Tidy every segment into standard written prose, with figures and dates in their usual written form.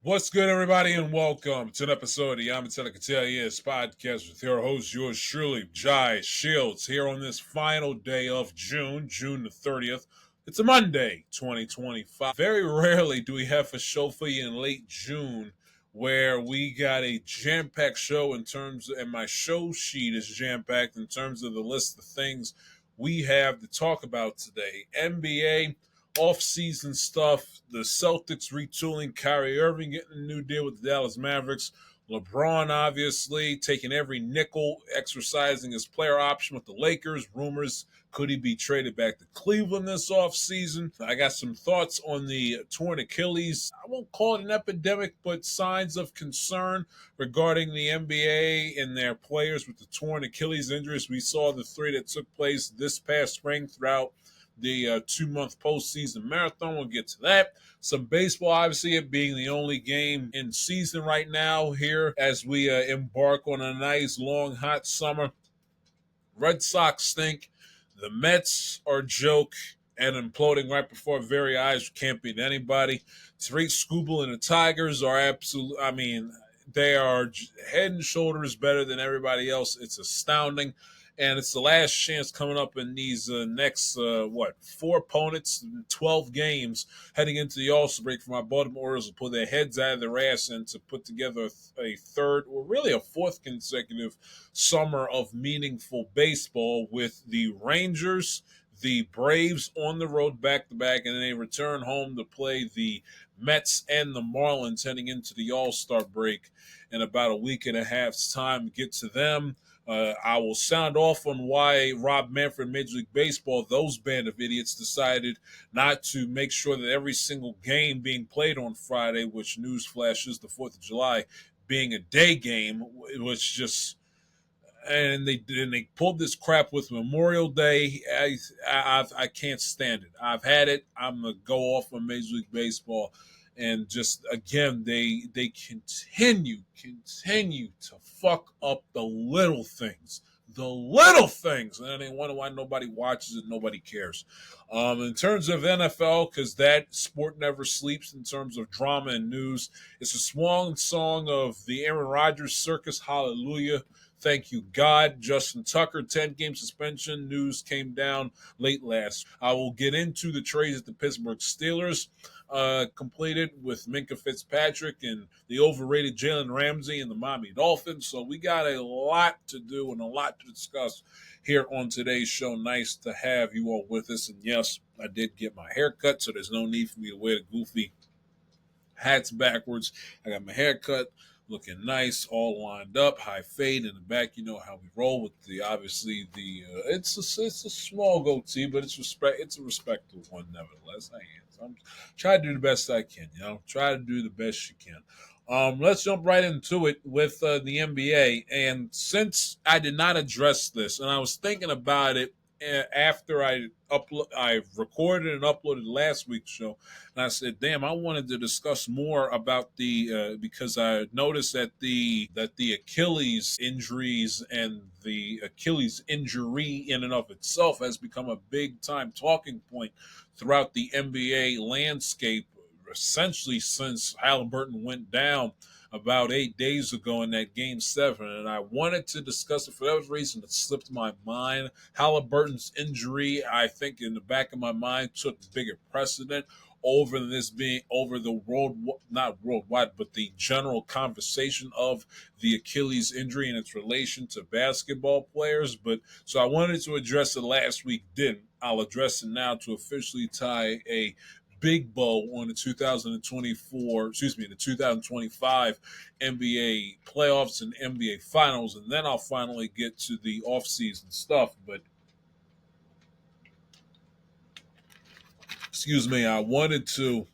What's good, everybody, and welcome to an episode of the Yes podcast with your host, yours truly, Jai Shields, here on this final day of June the 30th. It's a Monday, 2025. Very rarely do we have a show for you in late June where we got a jam-packed show and my show sheet is jam-packed in terms of the list of things we have to talk about today. NBA off-season stuff, the Celtics retooling, Kyrie Irving getting a new deal with the Dallas Mavericks, LeBron obviously taking every nickel, exercising his player option with the Lakers. Rumors, could he be traded back to Cleveland this offseason? I got some thoughts on the torn Achilles. I won't call it an epidemic, but signs of concern regarding the NBA and their players with the torn Achilles injuries. We saw the three that took place this past spring throughout the 2-month postseason marathon. We'll get to that. Some baseball, obviously, it being the only game in season right now here as we embark on a nice, long, hot summer. Red Sox stink. The Mets are a joke and imploding right before our very eyes. You can't beat anybody. Tariq Skubal and the Tigers are they are head and shoulders better than everybody else. It's astounding. And it's the last chance coming up in these next, 4 opponents, 12 games heading into the All-Star break for my Baltimore Orioles to pull their heads out of their ass and to put together a third, or really a fourth consecutive summer of meaningful baseball with the Rangers, the Braves on the road back-to-back, and then they return home to play the Mets and the Marlins heading into the All-Star break in about a week and a half's time. Get to them. I will sound off on why Rob Manfred, Major League Baseball, those band of idiots decided not to make sure that every single game being played on Friday, which newsflash is the 4th of July, being a day game, it was just, and they pulled this crap with Memorial Day. I can't stand it. I've had it. I'm gonna go off on Major League Baseball, and just again they continue to fuck up the little things. The little things, and then they wonder why nobody watches it, nobody cares. In terms of NFL, because that sport never sleeps in terms of drama and news, it's a swan song of the Aaron Rodgers circus. Hallelujah. Thank you, God. Justin Tucker, 10-game suspension. News came down late last. I will get into the trades that the Pittsburgh Steelers completed with Minkah Fitzpatrick and the overrated Jalen Ramsey and the Miami Dolphins. So we got a lot to do and a lot to discuss here on today's show. Nice to have you all with us. And yes, I did get my hair cut, so there's no need for me to wear the goofy hats backwards. I got my hair cut, looking nice, all lined up, high fade in the back. You know how we roll with the obviously the it's a small goatee, but it's a respectable one nevertheless. I'm trying to do the best I can. Try to do the best you can. Let's jump right into it with the NBA. And since I did not address this, and I was thinking about it after I recorded and uploaded last week's show, and I said, "Damn, I wanted to discuss more about the because I noticed that the Achilles injuries and the Achilles injury in and of itself has become a big time talking point throughout the NBA landscape, essentially since Halliburton went down about 8 days ago in that Game 7, and I wanted to discuss it for that reason. It slipped my mind. Halliburton's injury, I think, in the back of my mind, took bigger precedent over this being over the not worldwide, but the general conversation of the Achilles injury and its relation to basketball players. But so I wanted to address it last week, didn't. I'll address it now to officially tie a big bow on the 2025 NBA playoffs and NBA finals, and then I'll finally get to the offseason stuff. But I wanted to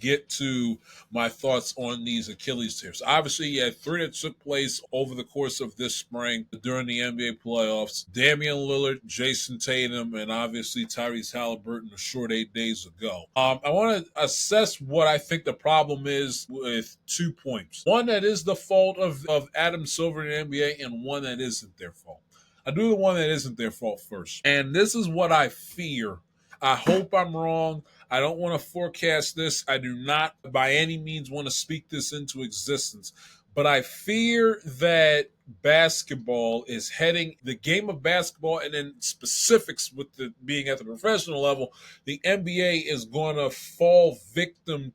get to my thoughts on these Achilles tears. Obviously, you had 3 that took place over the course of this spring during the NBA playoffs. Damian Lillard, Jason Tatum, and obviously Tyrese Halliburton a short 8 days ago. I want to assess what I think the problem is with 2 points. One that is the fault of Adam Silver in the NBA, and one that isn't their fault. I do the one that isn't their fault first. And this is what I fear I hope I'm wrong. I don't want to forecast this. I do not by any means want to speak this into existence. But I fear that basketball is heading the game of basketball, and in specifics with the being at the professional level, the NBA is going to fall victim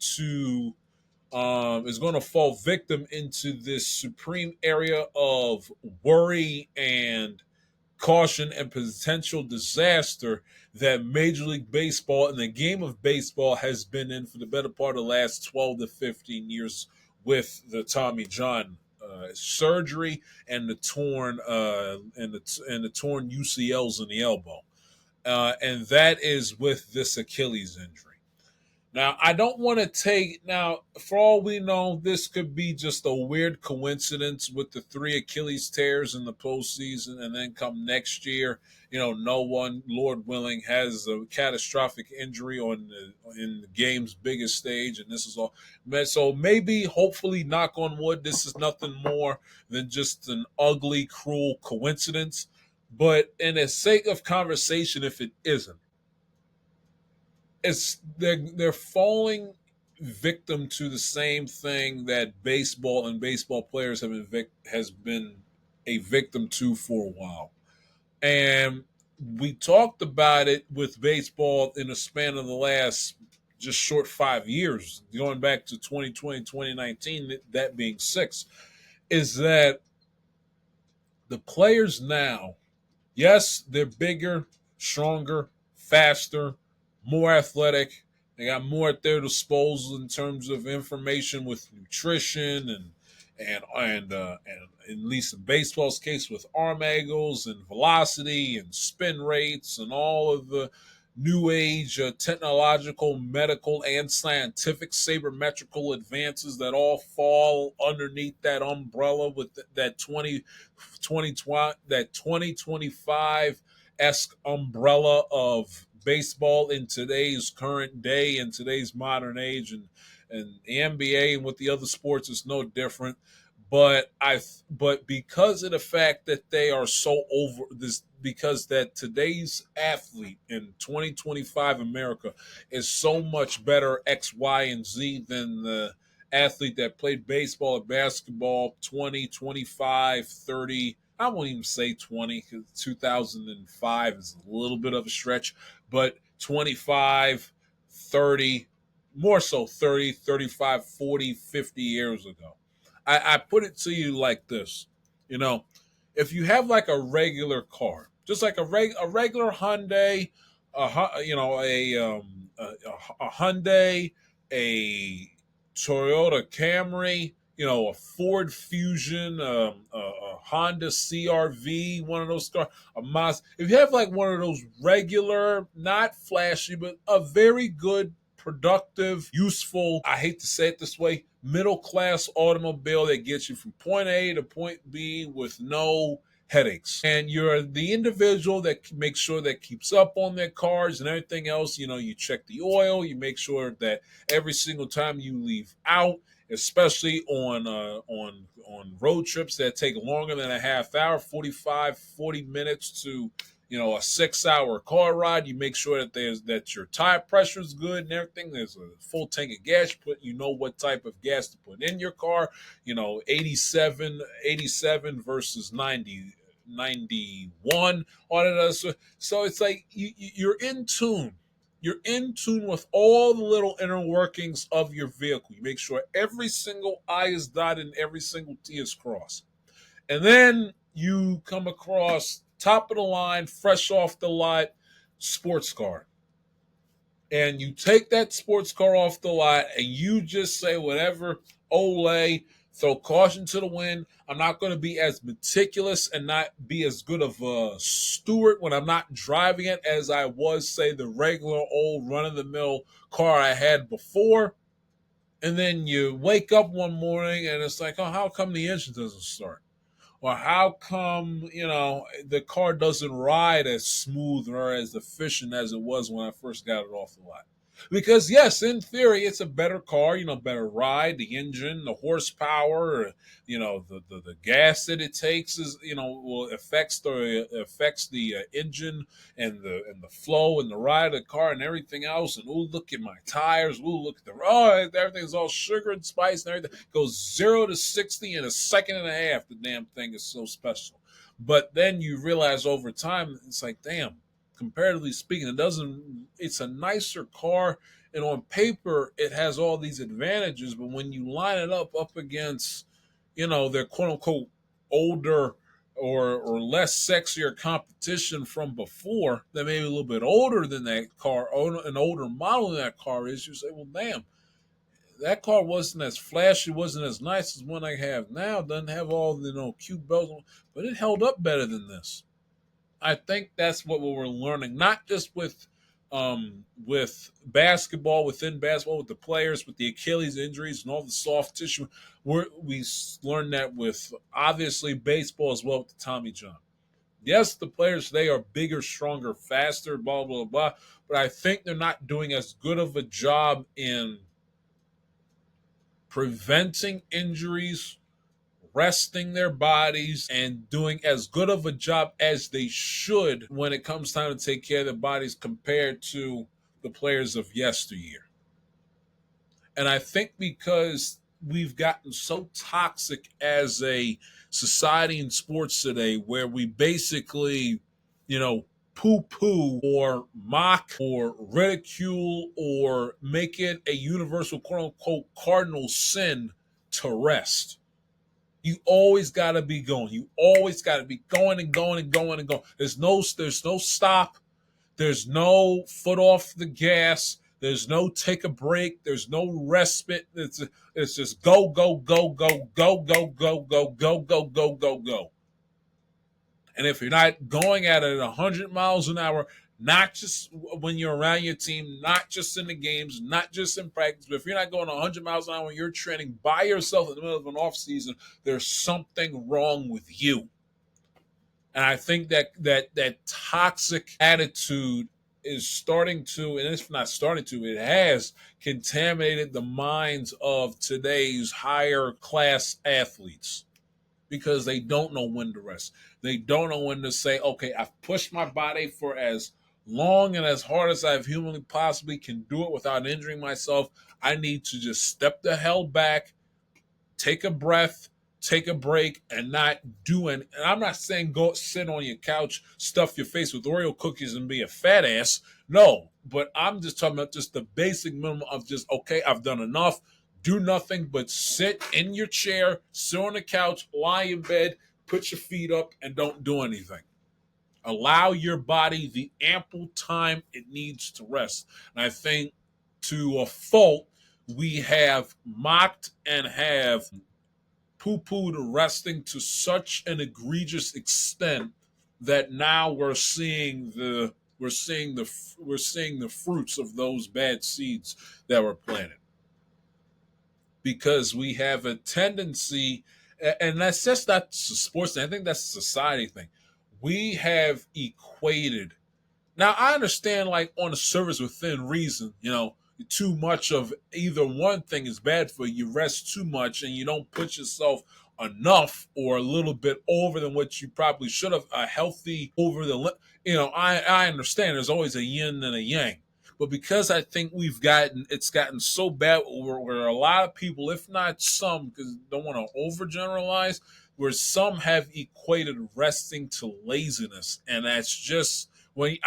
into this supreme area of worry and caution and potential disaster that Major League Baseball and the game of baseball has been in for the better part of the last 12 to 15 years with the Tommy John surgery and the torn UCLs in the elbow, and that is with this Achilles injury. Now, I don't want to take, now, for all we know, this could be just a weird coincidence with the three Achilles tears in the postseason, and then come next year, no one, Lord willing, has a catastrophic injury in the game's biggest stage, and this is all. So maybe, hopefully, knock on wood, this is nothing more than just an ugly, cruel coincidence. But in the sake of conversation, if it isn't, they're falling victim to the same thing that baseball and baseball players has been a victim to for a while. And we talked about it with baseball in the span of the last just short 5 years, going back to 2020, 2019, that being six, is that the players now, yes, they're bigger, stronger, faster, more athletic. They got more at their disposal in terms of information with nutrition and at least in baseball's case with arm angles and velocity and spin rates and all of the new age technological, medical, and scientific sabermetrical advances that all fall underneath that umbrella with that 2025 esque umbrella of baseball in today's current day, in today's modern age, and the NBA and with the other sports is no different. But because of the fact that they are so over this, because that today's athlete in 2025 America is so much better X, Y, and Z than the athlete that played baseball or basketball 20, 25, 30. I won't even say 20 because 2005 is a little bit of a stretch, but 25, 30, more so 30, 35, 40, 50 years ago. I put it to you like this, you know, if you have like a regular car, just like a regular Hyundai, a Hyundai, a Toyota Camry, a Ford Fusion, a Honda CRV, one of those cars, a Mazda. If you have like one of those regular, not flashy, but a very good, productive, useful, I hate to say it this way, middle class automobile that gets you from point A to point B with no headaches. And you're the individual that makes sure that keeps up on their cars and everything else. You check the oil, you make sure that every single time you leave out, especially on road trips that take longer than a half hour, 45, 40 minutes to a 6 hour car ride, you make sure that your tire pressure is good and everything. There's a full tank of gas. You know what type of gas to put in your car. 87 versus 90, 91. All of that. So it's like you're in tune. You're in tune with all the little inner workings of your vehicle. You make sure every single I is dotted and every single T is crossed. And then you come across top of the line, fresh off the lot, sports car. And you take that sports car off the lot and you just say whatever, Olay, throw caution to the wind. I'm not going to be as meticulous and not be as good of a steward when I'm not driving it as I was, say, the regular old run-of-the-mill car I had before. And then you wake up one morning and it's like, oh, how come the engine doesn't start? Or how come, the car doesn't ride as smooth or as efficient as it was when I first got it off the lot? Because yes, in theory, it's a better car, better ride, the engine, the horsepower, the gas that it takes is, will affects the engine and the flow and the ride of the car and everything else. And ooh, look at my tires. Ooh, look at everything's all sugar and spice and everything. Goes 0 to 60 in a second and a half. The damn thing is so special. But then you realize over time, it's like, damn, comparatively speaking, it's a nicer car, and on paper it has all these advantages, but when you line it up against, their quote unquote older or less sexier competition from before, that maybe a little bit older than that car, or an older model than that car is, you say, well, damn, that car wasn't as flashy, wasn't as nice as one I have now. It doesn't have all the cute bells, but it held up better than this. I think that's what we're learning, not just with basketball, within basketball, with the players, with the Achilles injuries and all the soft tissue. We learned that with obviously baseball as well with the Tommy John. Yes, the players today are bigger, stronger, faster, blah blah blah, but I think they're not doing as good of a job in preventing injuries, resting their bodies, and doing as good of a job as they should when it comes time to take care of their bodies compared to the players of yesteryear. And I think because we've gotten so toxic as a society in sports today, where we basically, poo poo or mock or ridicule or make it a universal quote unquote cardinal sin to rest. You always got to be going. You always got to be going and going and going and going. There's no stop. There's no foot off the gas. There's no take a break. There's no respite. It's just go, go, go, go, go, go, go, go, go, go, go, go, go. And if you're not going at it 100 miles an hour, not just when you're around your team, not just in the games, not just in practice, but if you're not going 100 miles an hour when you're training by yourself in the middle of an off season, there's something wrong with you. And I think that toxic attitude is starting to, and if not starting to, it has contaminated the minds of today's higher class athletes, because they don't know when to rest. They don't know when to say, okay, I've pushed my body for as long and as hard as I've humanly possibly can do it without injuring myself. I need to just step the hell back, take a breath, take a break, and not do it. And I'm not saying go sit on your couch, stuff your face with Oreo cookies and be a fat ass. No, but I'm just talking about just the basic minimum of just, okay, I've done enough. Do nothing but sit in your chair, sit on the couch, lie in bed, put your feet up, and don't do anything. Allow your body the ample time it needs to rest. And I think to a fault, we have mocked and have poo-pooed resting to such an egregious extent that now we're seeing the fruits of those bad seeds that were planted. Because we have a tendency, and that's just not a sports thing, I think that's a society thing. We have equated. Now, I understand, like, on the surface within reason, too much of either one thing is bad for you. You rest too much and you don't put yourself enough or a little bit over than what you probably should have. A healthy over the, I understand there's always a yin and a yang. But because I think it's gotten so bad where a lot of people, if not some, because I don't want to overgeneralize, where some have equated resting to laziness. And that's just, when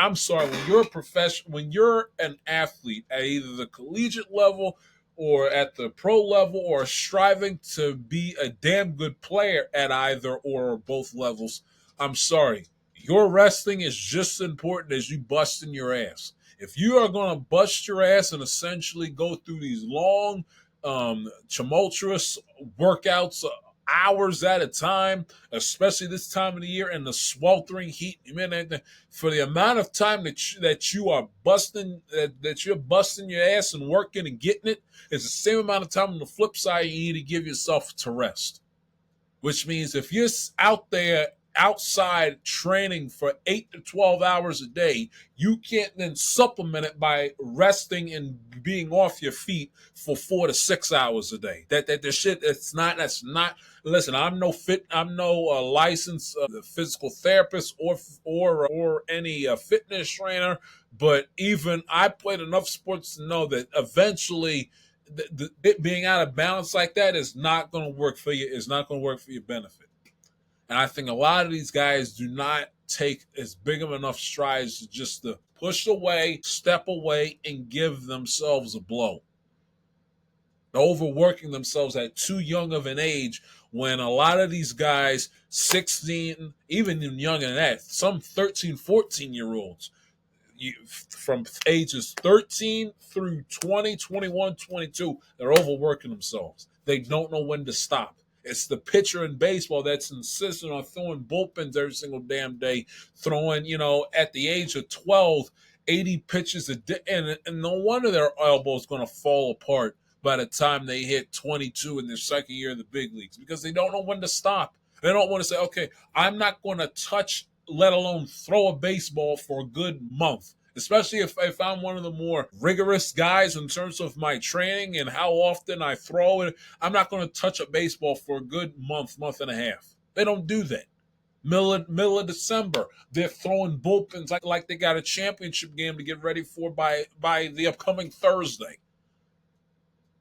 you're a professional, when you're an athlete at either the collegiate level or at the pro level, or striving to be a damn good player at either or both levels, I'm sorry, your resting is just as important as you busting your ass. If you are going to bust your ass and essentially go through these long, tumultuous workouts, hours at a time, especially this time of the year in the sweltering heat, for the amount of time that you are busting, that you're busting your ass and working and getting it, it's the same amount of time on the flip side you need to give yourself to rest. Which means if you're out there outside training for 8 to 12 hours a day, you can't then supplement it by resting and being off your feet for 4 to 6 hours a day. That the shit, that's not. Listen, I'm no licensed physical therapist or any fitness trainer, but even I played enough sports to know that eventually it being out of balance like that is not going to work for you. It's not going to work for your benefit. And I think a lot of these guys do not take as big of enough strides to just to push away, step away, and give themselves a blow. They're overworking themselves at too young of an age when a lot of these guys, 16, even younger than that, some 13, 14-year-olds, from ages 13 through 20, 21, 22, they're overworking themselves. They don't know when to stop. It's the pitcher in baseball that's insistent on throwing bullpens every single damn day, throwing, at the age of 12, 80 pitches a day. And no wonder their elbow's going to fall apart by the time they hit 22 in their second year in the big leagues, because they don't know when to stop. They don't want to say, okay, I'm not going to touch, let alone throw a baseball for a good month. Especially if I'm one of the more rigorous guys in terms of my training and how often I throw it. I'm not going to touch a baseball for a good month and a half. They don't do that. Middle of December, they're throwing bullpens like they got a championship game to get ready for by the upcoming Thursday.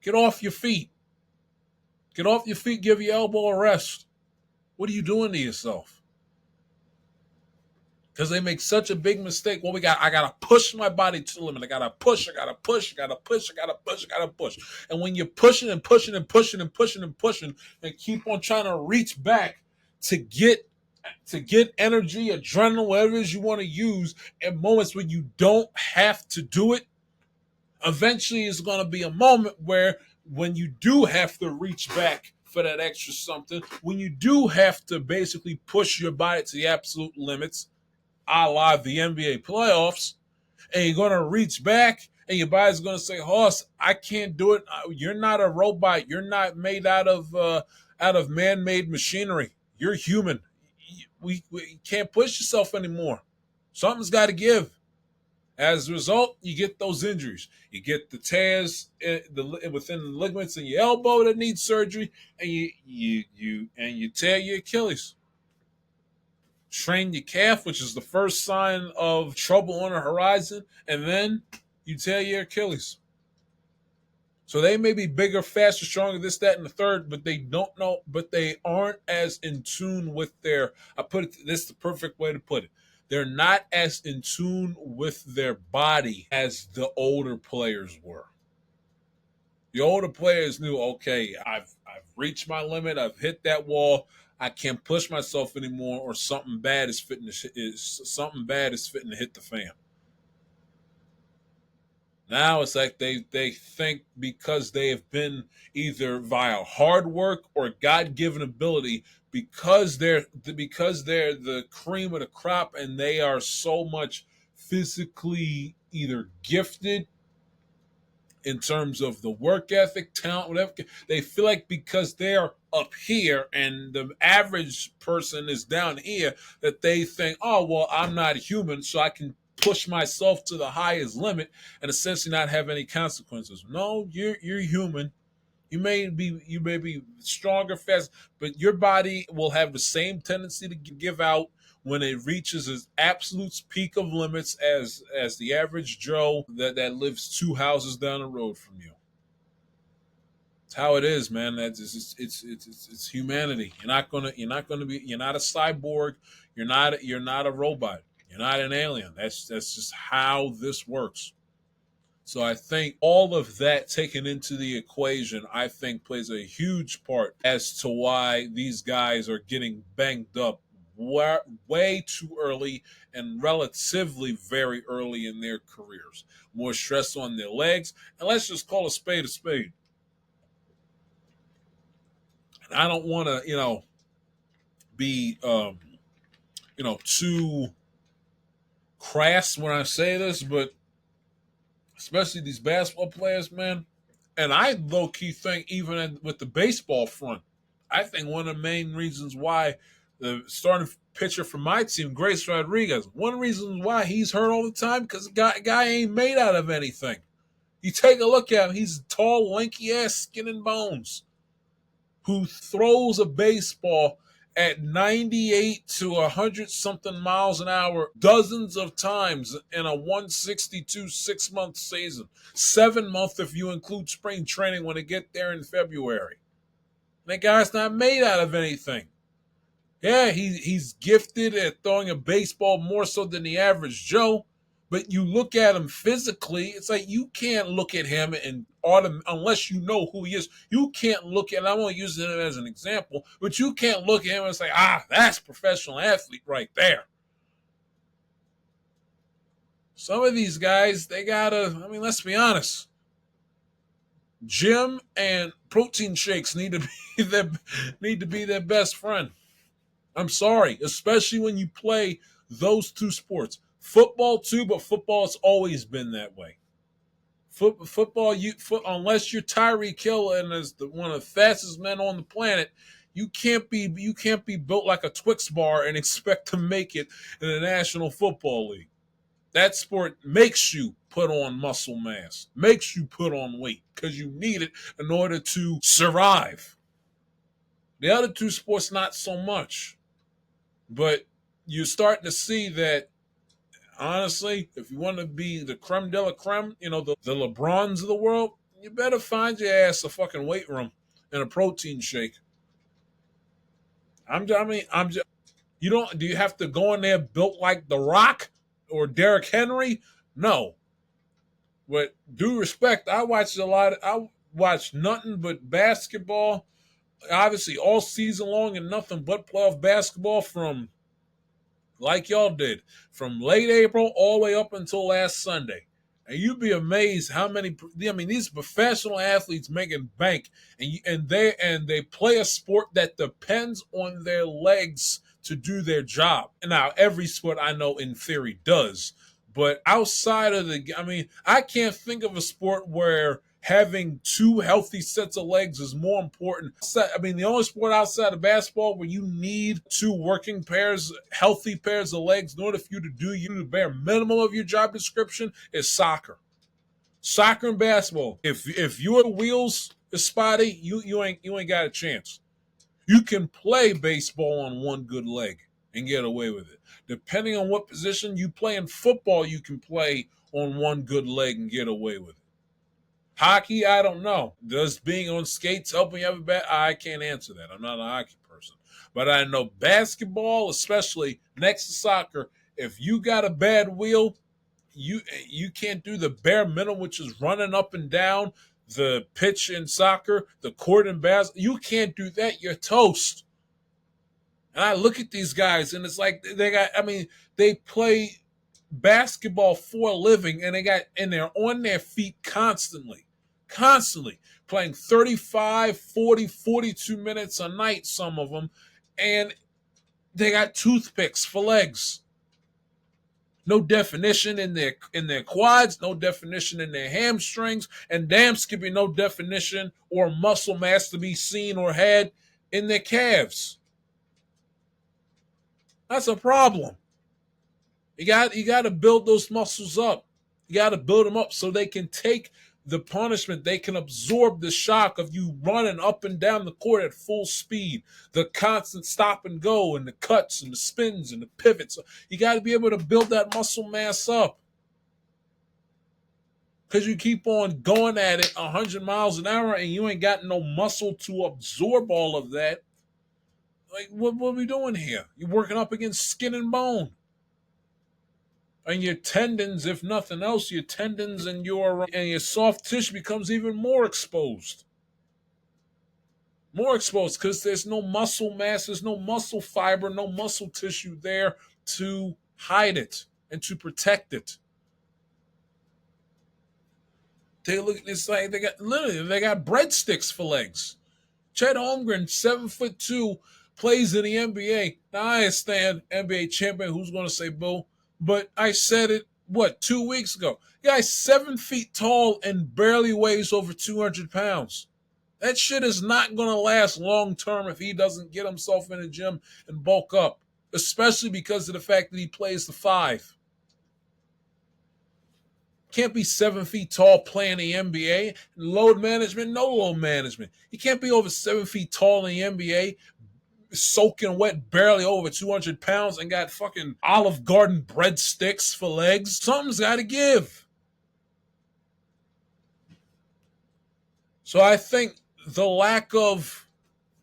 Get off your feet. Get off your feet. Give your elbow a rest. What are you doing to yourself? Because they make such a big mistake. Well, I gotta push my body to the limit. I gotta push. And when you're pushing and pushing and pushing and pushing and pushing and keep on trying to reach back to get energy, adrenaline, whatever it is you want to use in moments when you don't have to do it, eventually it's gonna be a moment where when you do have to reach back for that extra something, when you do have to basically push your body to the absolute limits, a la the NBA playoffs, and you're going to reach back and your body's going to say, Hoss, I can't do it. You're not a robot. You're not made out of man-made machinery. You're human. We can't push yourself anymore. Something's got to give. As a result, you get those injuries. You get the tears within the ligaments in your elbow that needs surgery, and you tear your Achilles. Strain your calf, which is the first sign of trouble on the horizon, and then you tear your Achilles. So they may be bigger, faster, stronger, this, that, and the third, but they don't know, but they aren't as in tune with this is the perfect way to put it. They're not as in tune with their body as the older players were. The older players knew, okay, I've reached my limit, I've hit that wall, I can't push myself anymore, or something bad is fitting to hit the fan. Now it's like they think because they have been either via hard work or God-given ability, because they're the cream of the crop and they are so much physically either gifted in terms of the work ethic, talent, whatever. They feel like because they're up here and the average person is down here, that they think, oh, well, I'm not human, so I can push myself to the highest limit and essentially not have any consequences. No, you're human. You may be stronger, fast, but your body will have the same tendency to give out when it reaches its absolute peak of limits as the average Joe that lives 2 houses down the road from you. It's how it is, man. It's humanity. You're not a cyborg. You're not a robot. You're not an alien. That's just how this works. So I think all of that taken into the equation, I think plays a huge part as to why these guys are getting banged up way too early and relatively very early in their careers. More stress on their legs. And let's just call a spade a spade. And I don't want to, be, too crass when I say this, but especially these basketball players, man. And I low-key think even with the baseball front, I think one of the main reasons why the starting pitcher for my team, Grace Rodriguez. One reason why he's hurt all the time because the guy ain't made out of anything. You take a look at him, he's tall, lanky ass, skin and bones, who throws a baseball at 98 to 100 something miles an hour dozens of times in a 162 6-month season. 7-month if you include spring training when they get there in February. That guy's not made out of anything. Yeah, he's gifted at throwing a baseball more so than the average Joe. But you look at him physically, it's like you can't look at him and unless you know who he is, you can't look at, I won't use him as an example, but you can't look at him and say, that's professional athlete right there. Some of these guys, they let's be honest. Gym and protein shakes need to be their best friend. I'm sorry, especially when you play those two sports. Football too, but football's always been that way. Football, unless you're Tyreek Hill and is one of the fastest men on the planet, you can't be built like a Twix bar and expect to make it in the National Football League. That sport makes you put on muscle mass, makes you put on weight because you need it in order to survive. The other two sports, not so much. But you're starting to see that, honestly, if you want to be the creme de la creme, the LeBrons of the world, you better find your ass a fucking weight room and a protein shake. Do you have to go in there built like The Rock or Derrick Henry? No. But due respect, I watch nothing but basketball, obviously all season long, and nothing but playoff basketball from, like y'all did, from late April all the way up until last Sunday. And you'd be amazed how many, these professional athletes making bank, and they play a sport that depends on their legs to do their job. And now every sport I know in theory does, but outside of I can't think of a sport where having two healthy sets of legs is more important. The only sport outside of basketball where you need two working pairs, healthy pairs of legs in order for you to do the bare minimum of your job description is soccer. Soccer and basketball. If your wheels is spotty, you ain't got a chance. You can play baseball on one good leg and get away with it. Depending on what position you play in football, you can play on one good leg and get away with it. Hockey, I don't know. Does being on skates help when you have a bad? I can't answer that. I'm not a hockey person. But I know basketball, especially next to soccer, if you got a bad wheel, you can't do the bare minimum, which is running up and down the pitch in soccer, the court in basketball. You can't do that. You're toast. And I look at these guys, and it's like they play basketball for a living, and they're on their feet constantly playing 35, 40, 42 minutes a night, some of them, and they got toothpicks for legs. No definition in their quads, no definition in their hamstrings, and damn skippy no definition or muscle mass to be seen or had in their calves. That's a problem. You got to build those muscles up. You got to build them up so they can take the punishment. They can absorb the shock of you running up and down the court at full speed, the constant stop and go and the cuts and the spins and the pivots. You got to be able to build that muscle mass up. Because you keep on going at it 100 miles an hour and you ain't got no muscle to absorb all of that. Like, what are we doing here? You're working up against skin and bone. And your tendons, if nothing else, your tendons and your soft tissue becomes even more exposed. More exposed because there's no muscle mass, there's no muscle fiber, no muscle tissue there to hide it and to protect it. It's like they got breadsticks for legs. Chet Holmgren, 7'2", plays in the NBA. Now I understand NBA champion. Who's going to say boo? But I said it, 2 weeks ago? Guy's 7 feet tall and barely weighs over 200 pounds. That shit is not going to last long term if he doesn't get himself in the gym and bulk up, especially because of the fact that he plays the 5. Can't be 7 feet tall playing the NBA. Load management, no load management. You can't be over 7 feet tall in the NBA, soaking wet, barely over 200 pounds, and got fucking Olive Garden breadsticks for legs. Something's got to give. So I think the lack of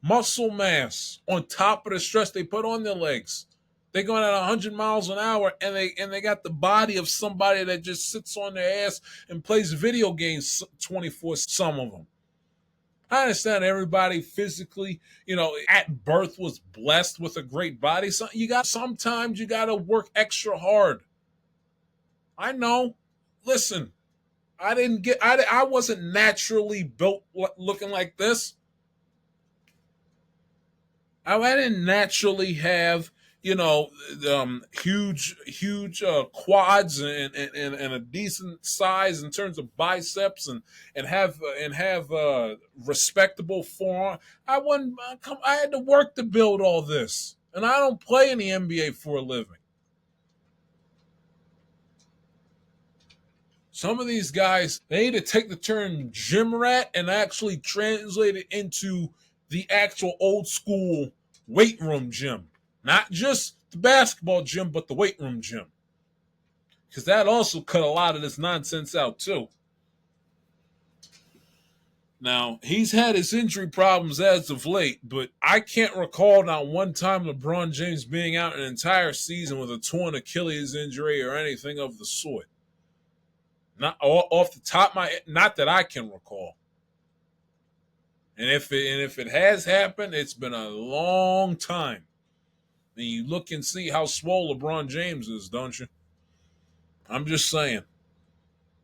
muscle mass on top of the stress they put on their legs. They're going at 100 miles an hour, and they got the body of somebody that just sits on their ass and plays video games 24. Some of them. I understand everybody physically, at birth was blessed with a great body. So sometimes you got to work extra hard. I know. Listen, I wasn't naturally built looking like this. I didn't naturally have, huge quads and a decent size in terms of biceps and have respectable forearm. I had to work to build all this, and I don't play in the NBA for a living. Some of these guys, they need to take the term gym rat and actually translate it into the actual old school weight room gym. Not just the basketball gym, but the weight room gym. Because that also cut a lot of this nonsense out too. Now, he's had his injury problems as of late, but I can't recall not one time LeBron James being out an entire season with a torn Achilles injury or anything of the sort. Not off the top of my head, not that I can recall. And if it has happened, it's been a long time. And you look and see how swole LeBron James is, don't you? I'm just saying.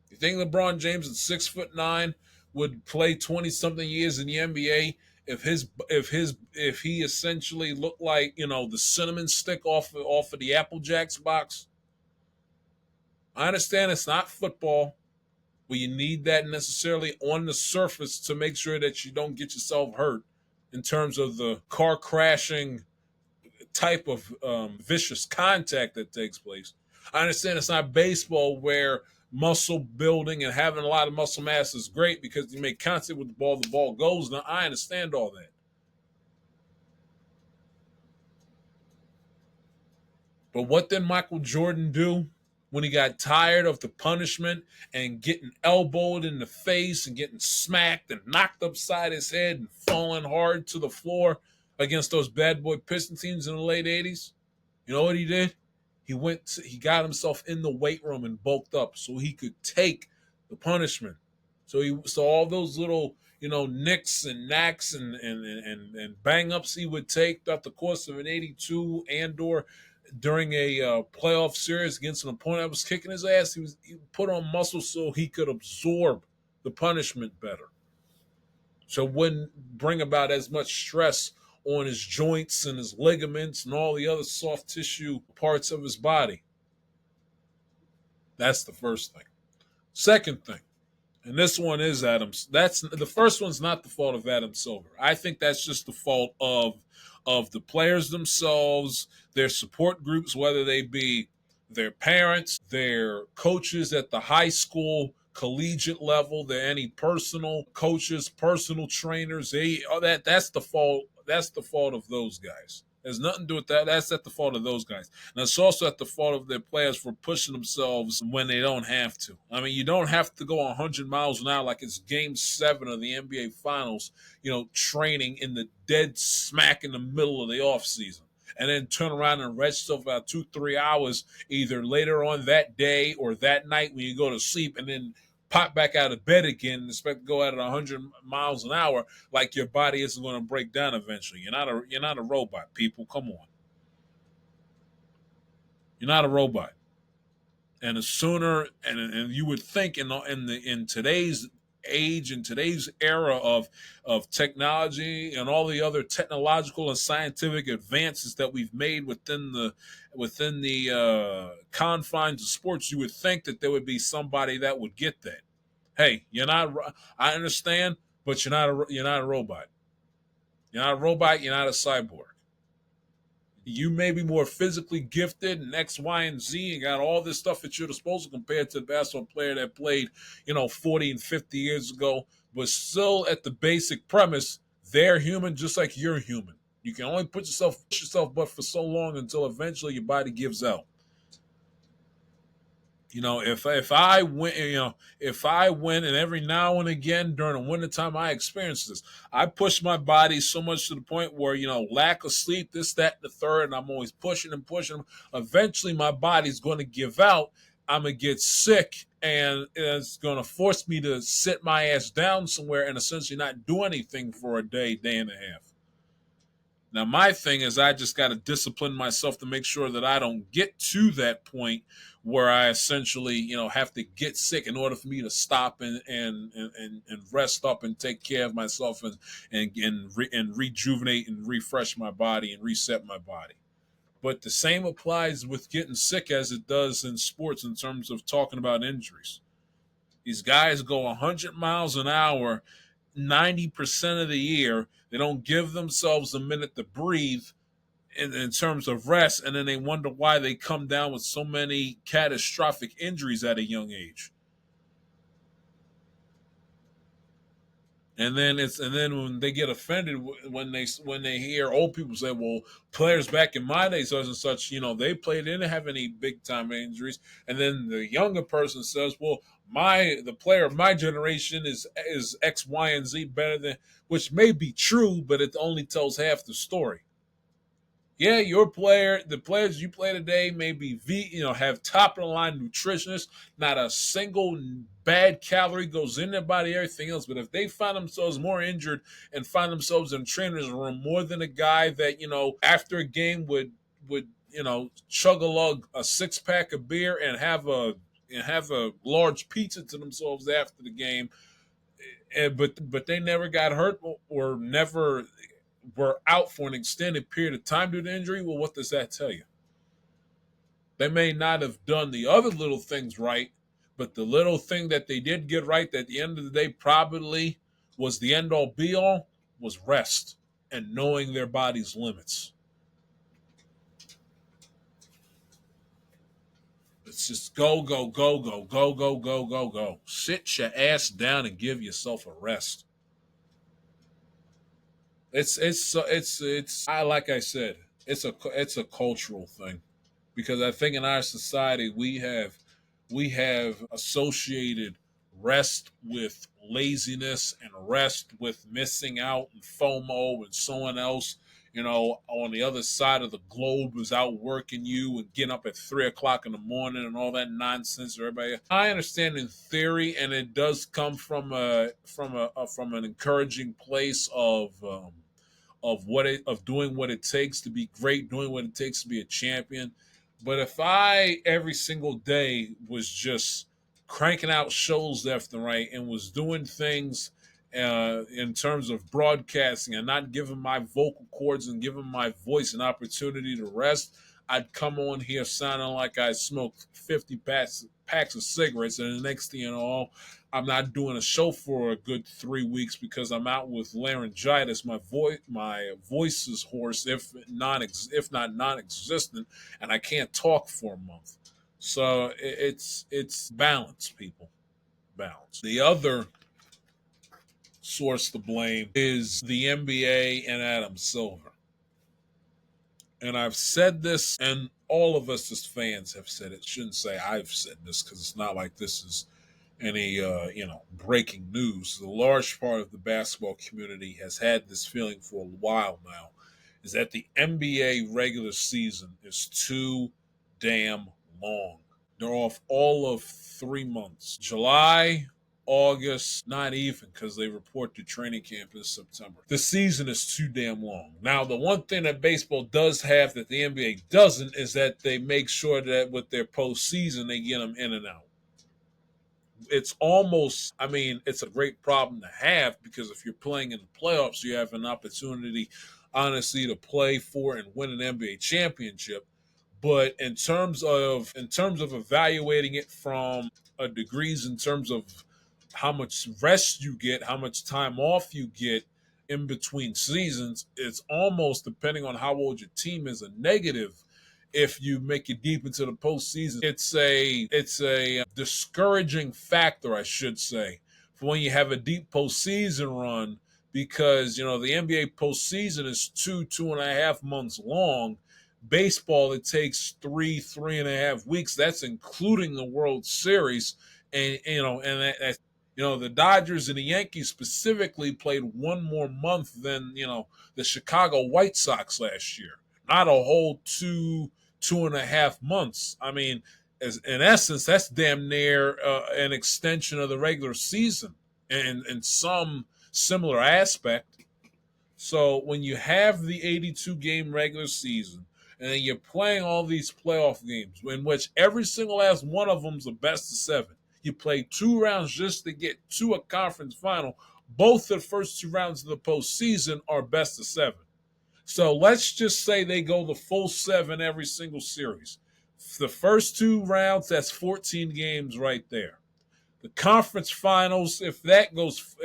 You think LeBron James at 6'9" would play 20-something years in the NBA if he essentially looked like, the cinnamon stick off of the Apple Jacks box? I understand it's not football, but you need that necessarily on the surface to make sure that you don't get yourself hurt in terms of the car crashing type of vicious contact that takes place. I understand it's not baseball where muscle building and having a lot of muscle mass is great because you make contact with the ball goes. Now, I understand all that. But what did Michael Jordan do when he got tired of the punishment and getting elbowed in the face and getting smacked and knocked upside his head and falling hard to the floor against those bad boy Piston teams in the late 80s? You know what he did? He got himself in the weight room and bulked up so he could take the punishment. So all those little, nicks and knacks and bang ups he would take throughout the course of an 82 and/or during a playoff series against an opponent that was kicking his ass, he put on muscle so he could absorb the punishment better. So it wouldn't bring about as much stress on his joints and his ligaments and all the other soft tissue parts of his body. That's the first thing. Second thing, and this one is Adams. That's the first one's not the fault of Adam Silver. I think that's just the fault of the players themselves, their support groups, whether they be their parents, their coaches at the high school, collegiate level, any personal coaches, personal trainers. That's the fault. That's the fault of those guys. There's nothing to do with that. That's at the fault of those guys. And it's also at the fault of their players for pushing themselves when they don't have to. I mean, you don't have to go 100 miles an hour like it's Game 7 of the NBA Finals, training in the dead smack in the middle of the offseason. And then turn around and rest yourself about 2-3 hours either later on that day or that night when you go to sleep, and then pop back out of bed again and expect to go at 100 miles an hour like your body isn't going to break down eventually. You're not a robot, people. Come on. You're not a robot. And the sooner, and you would think in today's age, in today's era of technology and all the other technological and scientific advances that we've made within the confines of sports, you would think that there would be somebody that would get that. Hey, I understand, but you're not a robot. You're not a robot. You're not a cyborg. You may be more physically gifted and X, Y, and Z and got all this stuff at your disposal compared to the basketball player that played, 40 and 50 years ago. But still, at the basic premise, they're human just like you're human. You can only push yourself but for so long until eventually your body gives out. If I win, and every now and again during the wintertime I experience this, I push my body so much to the point where, lack of sleep, this, that, and the third, and I'm always pushing and pushing. Eventually my body's going to give out. I'm going to get sick, and it's going to force me to sit my ass down somewhere and essentially not do anything for a day and a half. Now, my thing is I just got to discipline myself to make sure that I don't get to that point where I essentially, have to get sick in order for me to stop and rest up and take care of myself and rejuvenate and refresh my body and reset my body. But the same applies with getting sick as it does in sports in terms of talking about injuries. These guys go 100 miles an hour 90% of the year. They don't give themselves a minute to breathe in terms of rest, and then they wonder why they come down with so many catastrophic injuries at a young age. And then when they get offended when they hear old people say, "Well, players back in my day, such and such, they played, they didn't have any big time injuries." And then the younger person says, "Well, the player of my generation is X, Y, and Z better than," which may be true, but it only tells half the story. Yeah, the players you play today may be have top of the line nutritionists. Not a single bad calorie goes in their body, everything else. But if they find themselves more injured and find themselves in a trainer's room more than a guy that, after a game would chug a lug a 6-pack of beer and have a large pizza to themselves after the game, but they never got hurt or never were out for an extended period of time due to injury, well, what does that tell you? They may not have done the other little things right, but the little thing that they did get right at the end of the day probably was the end all be all, was rest and knowing their body's limits. It's just go, go, go, go, go, go, go, go, go. Sit your ass down and give yourself a rest. Like I said, it's a cultural thing, because I think in our society we have associated rest with laziness and rest with missing out and FOMO, and someone else on the other side of the globe is out working you and getting up at 3 o'clock in the morning and all that nonsense. Everybody, I understand in theory, and it does come from an encouraging place of doing what it takes to be great, doing what it takes to be a champion. But if I every single day was just cranking out shows left and right and was doing things in terms of broadcasting and not giving my vocal cords and giving my voice an opportunity to rest, I'd come on here sounding like I smoked 50 packs of cigarettes, and the next thing you know, I'm not doing a show for a good 3 weeks because I'm out with laryngitis. My voice is hoarse, if not non-existent, and I can't talk for a month. So it's balance, people. Balance. The other source to blame is the NBA and Adam Silver. And I've said this, and all of us as fans have said it. Shouldn't say I've said this, because it's not like this is any breaking news. The large part of the basketball community has had this feeling for a while now, is that the NBA regular season is too damn long. They're off all of 3 months. July, August, not even, because they report to training camp in September. The season is too damn long. Now, the one thing that baseball does have that the NBA doesn't is that they make sure that with their postseason, they get them in and out. It's a great problem to have, because if you're playing in the playoffs, you have an opportunity, honestly, to play for and win an NBA championship. But in terms of evaluating it from a degrees in terms of how much rest you get, how much time off you get in between seasons. It's almost, depending on how old your team is, a negative if you make it deep into the postseason. It's a discouraging factor, I should say, for when you have a deep postseason run, because the NBA postseason is 2.5 months long. Baseball, it takes 3.5 weeks. That's including the World Series, and that's the Dodgers and the Yankees specifically played one more month than the Chicago White Sox last year. Not a whole 2.5 months. I mean, in essence, that's damn near an extension of the regular season in some similar aspect. So when you have the 82 game regular season and then you're playing all these playoff games in which every single last one of them is a best of 7, you play 2 rounds just to get to a conference final. Both the first 2 rounds of the postseason are best of 7. So let's just say they go the full 7 every single series. The first 2 rounds, that's 14 games right there. The conference finals, if that goes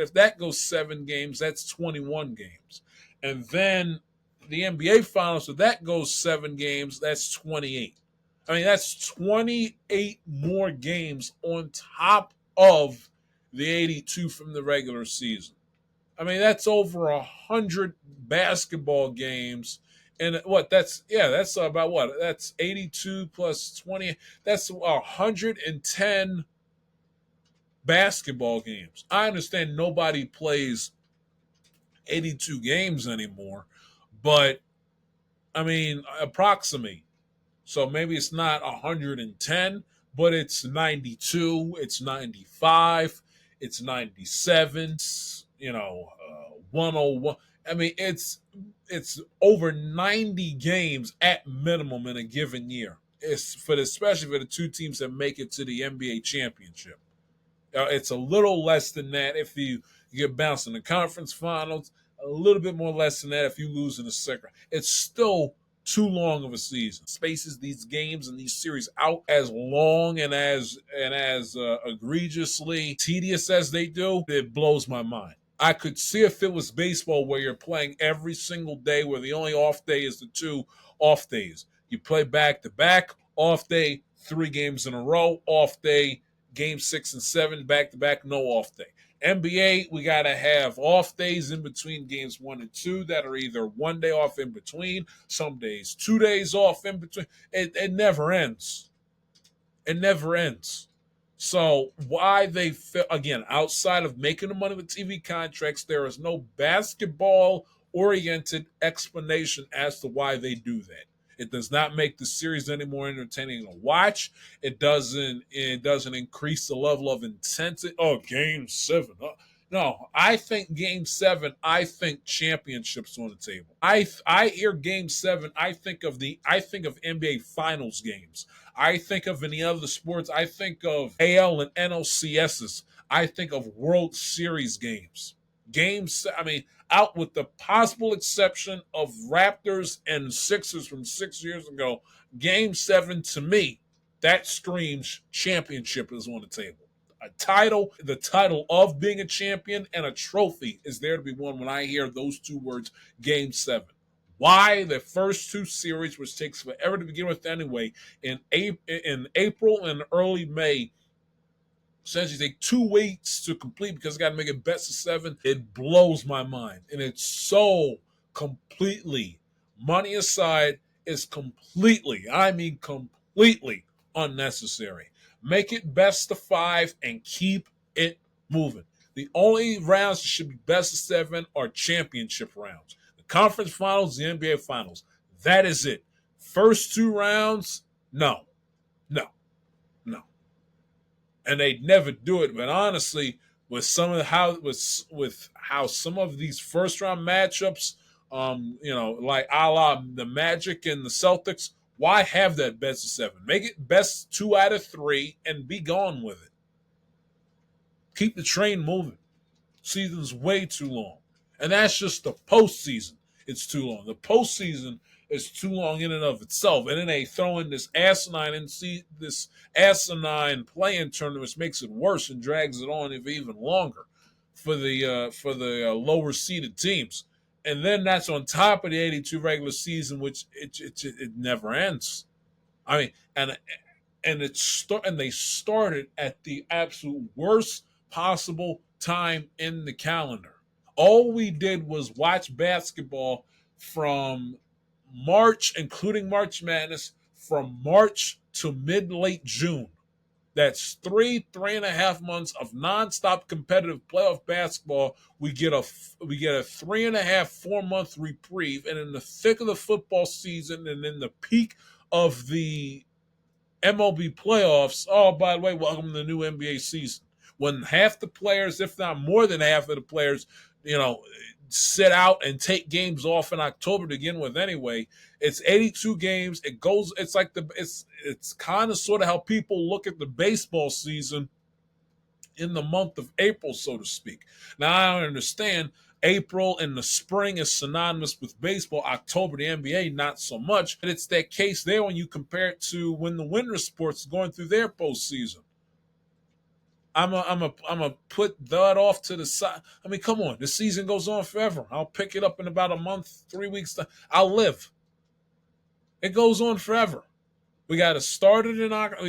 7 games, that's 21 games. And then the NBA finals, if that goes 7 games, that's 28. I mean, that's 28 more games on top of the 82 from the regular season. I mean, that's over 100 basketball games. And that's about what? That's 82 plus 20. That's 110 basketball games. I understand nobody plays 82 games anymore, but I mean, approximate. So maybe it's not 110, but it's 92, it's 95, it's 97, 101. I mean, it's over 90 games at minimum in a given year. Especially for the 2 teams that make it to the NBA championship. It's a little less than that if you get bounced in the conference finals. A little bit more less than that if you lose in the second. It's still too long of a season. Spaces these games and these series out as long and as egregiously tedious as they do, it blows my mind. I could see if it was baseball where you're playing every single day, where the only off day is the 2 off days. You play back to back, off day, 3 games in a row, off day, game 6 and 7, back to back, no off day. NBA, we got to have off days in between games 1 and 2 that are either 1 day off in between, some days 2 days off in between. It never ends. It never ends. So why they again, outside of making the money with TV contracts, there is no basketball-oriented explanation as to why they do that. It does not make the series any more entertaining to watch. It doesn't increase the level of intensity. Oh, Game 7. No, I think Game 7. I think championships on the table. I hear Game 7. I think of NBA Finals games. I think of any other sports. I think of AL and NLCSs. I think of World Series games. Games. I mean, out with the possible exception of Raptors and Sixers from 6 years ago, Game 7 to me, that screams championship is on the table. A title, the title of being a champion, and a trophy is there to be won when I hear those 2 words, Game 7. Why the first 2 series, which takes forever to begin with anyway, in April and early May, essentially take 2 weeks to complete because I got to make it best of 7. It blows my mind. And it's so completely, money aside, is completely, I mean completely unnecessary. Make it best of 5 and keep it moving. The only rounds that should be best of 7 are championship rounds. The conference finals, the NBA finals. That is it. First 2 rounds, no. And they'd never do it. But honestly, with some of how some of these first round matchups, like a la the Magic and the Celtics, why have that best of 7? Make it best 2 out of 3 and be gone with it. Keep the train moving. Season's way too long. And that's just the postseason. it's too long. The postseason is too long in and of itself, and then they throw in this asinine play-in tournament, which makes it worse and drags it on even longer for the lower seeded teams. And then that's on top of the 82 regular season, which it never ends. I mean, and they started at the absolute worst possible time in the calendar. All we did was watch basketball from March, including March Madness, from March to mid-late June. That's 3.5 months of nonstop competitive playoff basketball. We get a 3.5, 4 month reprieve, and in the thick of the football season, and in the peak of the MLB playoffs. Oh, by the way, welcome to the new NBA season. When half the players, if not more than half of the players, sit out and take games off in October to begin with anyway. It's 82 games. It's kind of sort of how people look at the baseball season in the month of April, so to speak. Now, I understand April in the spring is synonymous with baseball. October, the NBA, not so much. But it's that case there when you compare it to when the winter sports are going through their postseason. I'm a put that off to the side. I mean, come on, the season goes on forever. I'll pick it up in about a month, 3 weeks. I'll live. It goes on forever. We got to start it in October,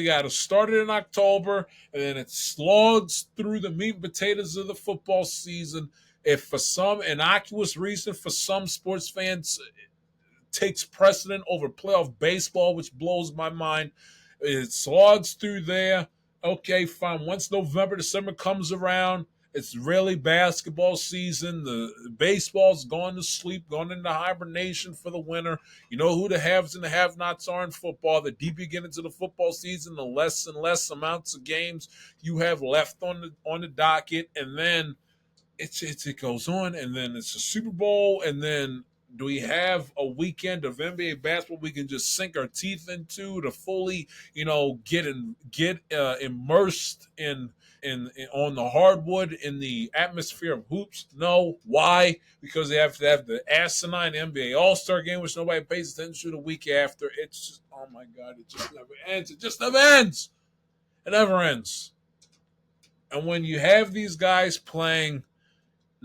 and then it slogs through the meat and potatoes of the football season. If for some innocuous reason, for some sports fans, takes precedent over playoff baseball, which blows my mind, it slogs through there. Okay, fine. Once November, December comes around, it's really basketball season. The baseball's gone to sleep, gone into hibernation for the winter. You know who the haves and the have-nots are in football. The deeper you get into the football season, the less and less amounts of games you have left on the docket, and then it goes on, and then it's a Super Bowl, and then do we have a weekend of NBA basketball we can just sink our teeth into to fully, get immersed in on the hardwood in the atmosphere of hoops? No. Why? Because they have to have the asinine NBA All-Star game, which nobody pays attention to the week after. It's just, oh my God, it just never ends. It just never ends. It never ends. And when you have these guys playing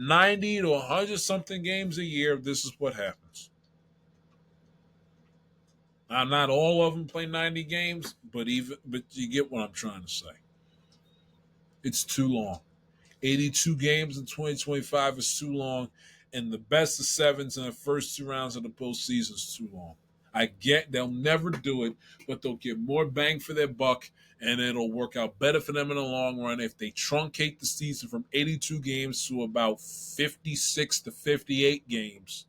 90 to 100 something games a year, this is what happens. Now, not all of them play 90 games, but you get what I'm trying to say. It's too long. 82 games in 2025 is too long, and the best of sevens in the first 2 rounds of the postseason is too long. I get they'll never do it, but they'll get more bang for their buck, and it'll work out better for them in the long run if they truncate the season from 82 games to about 56 to 58 games.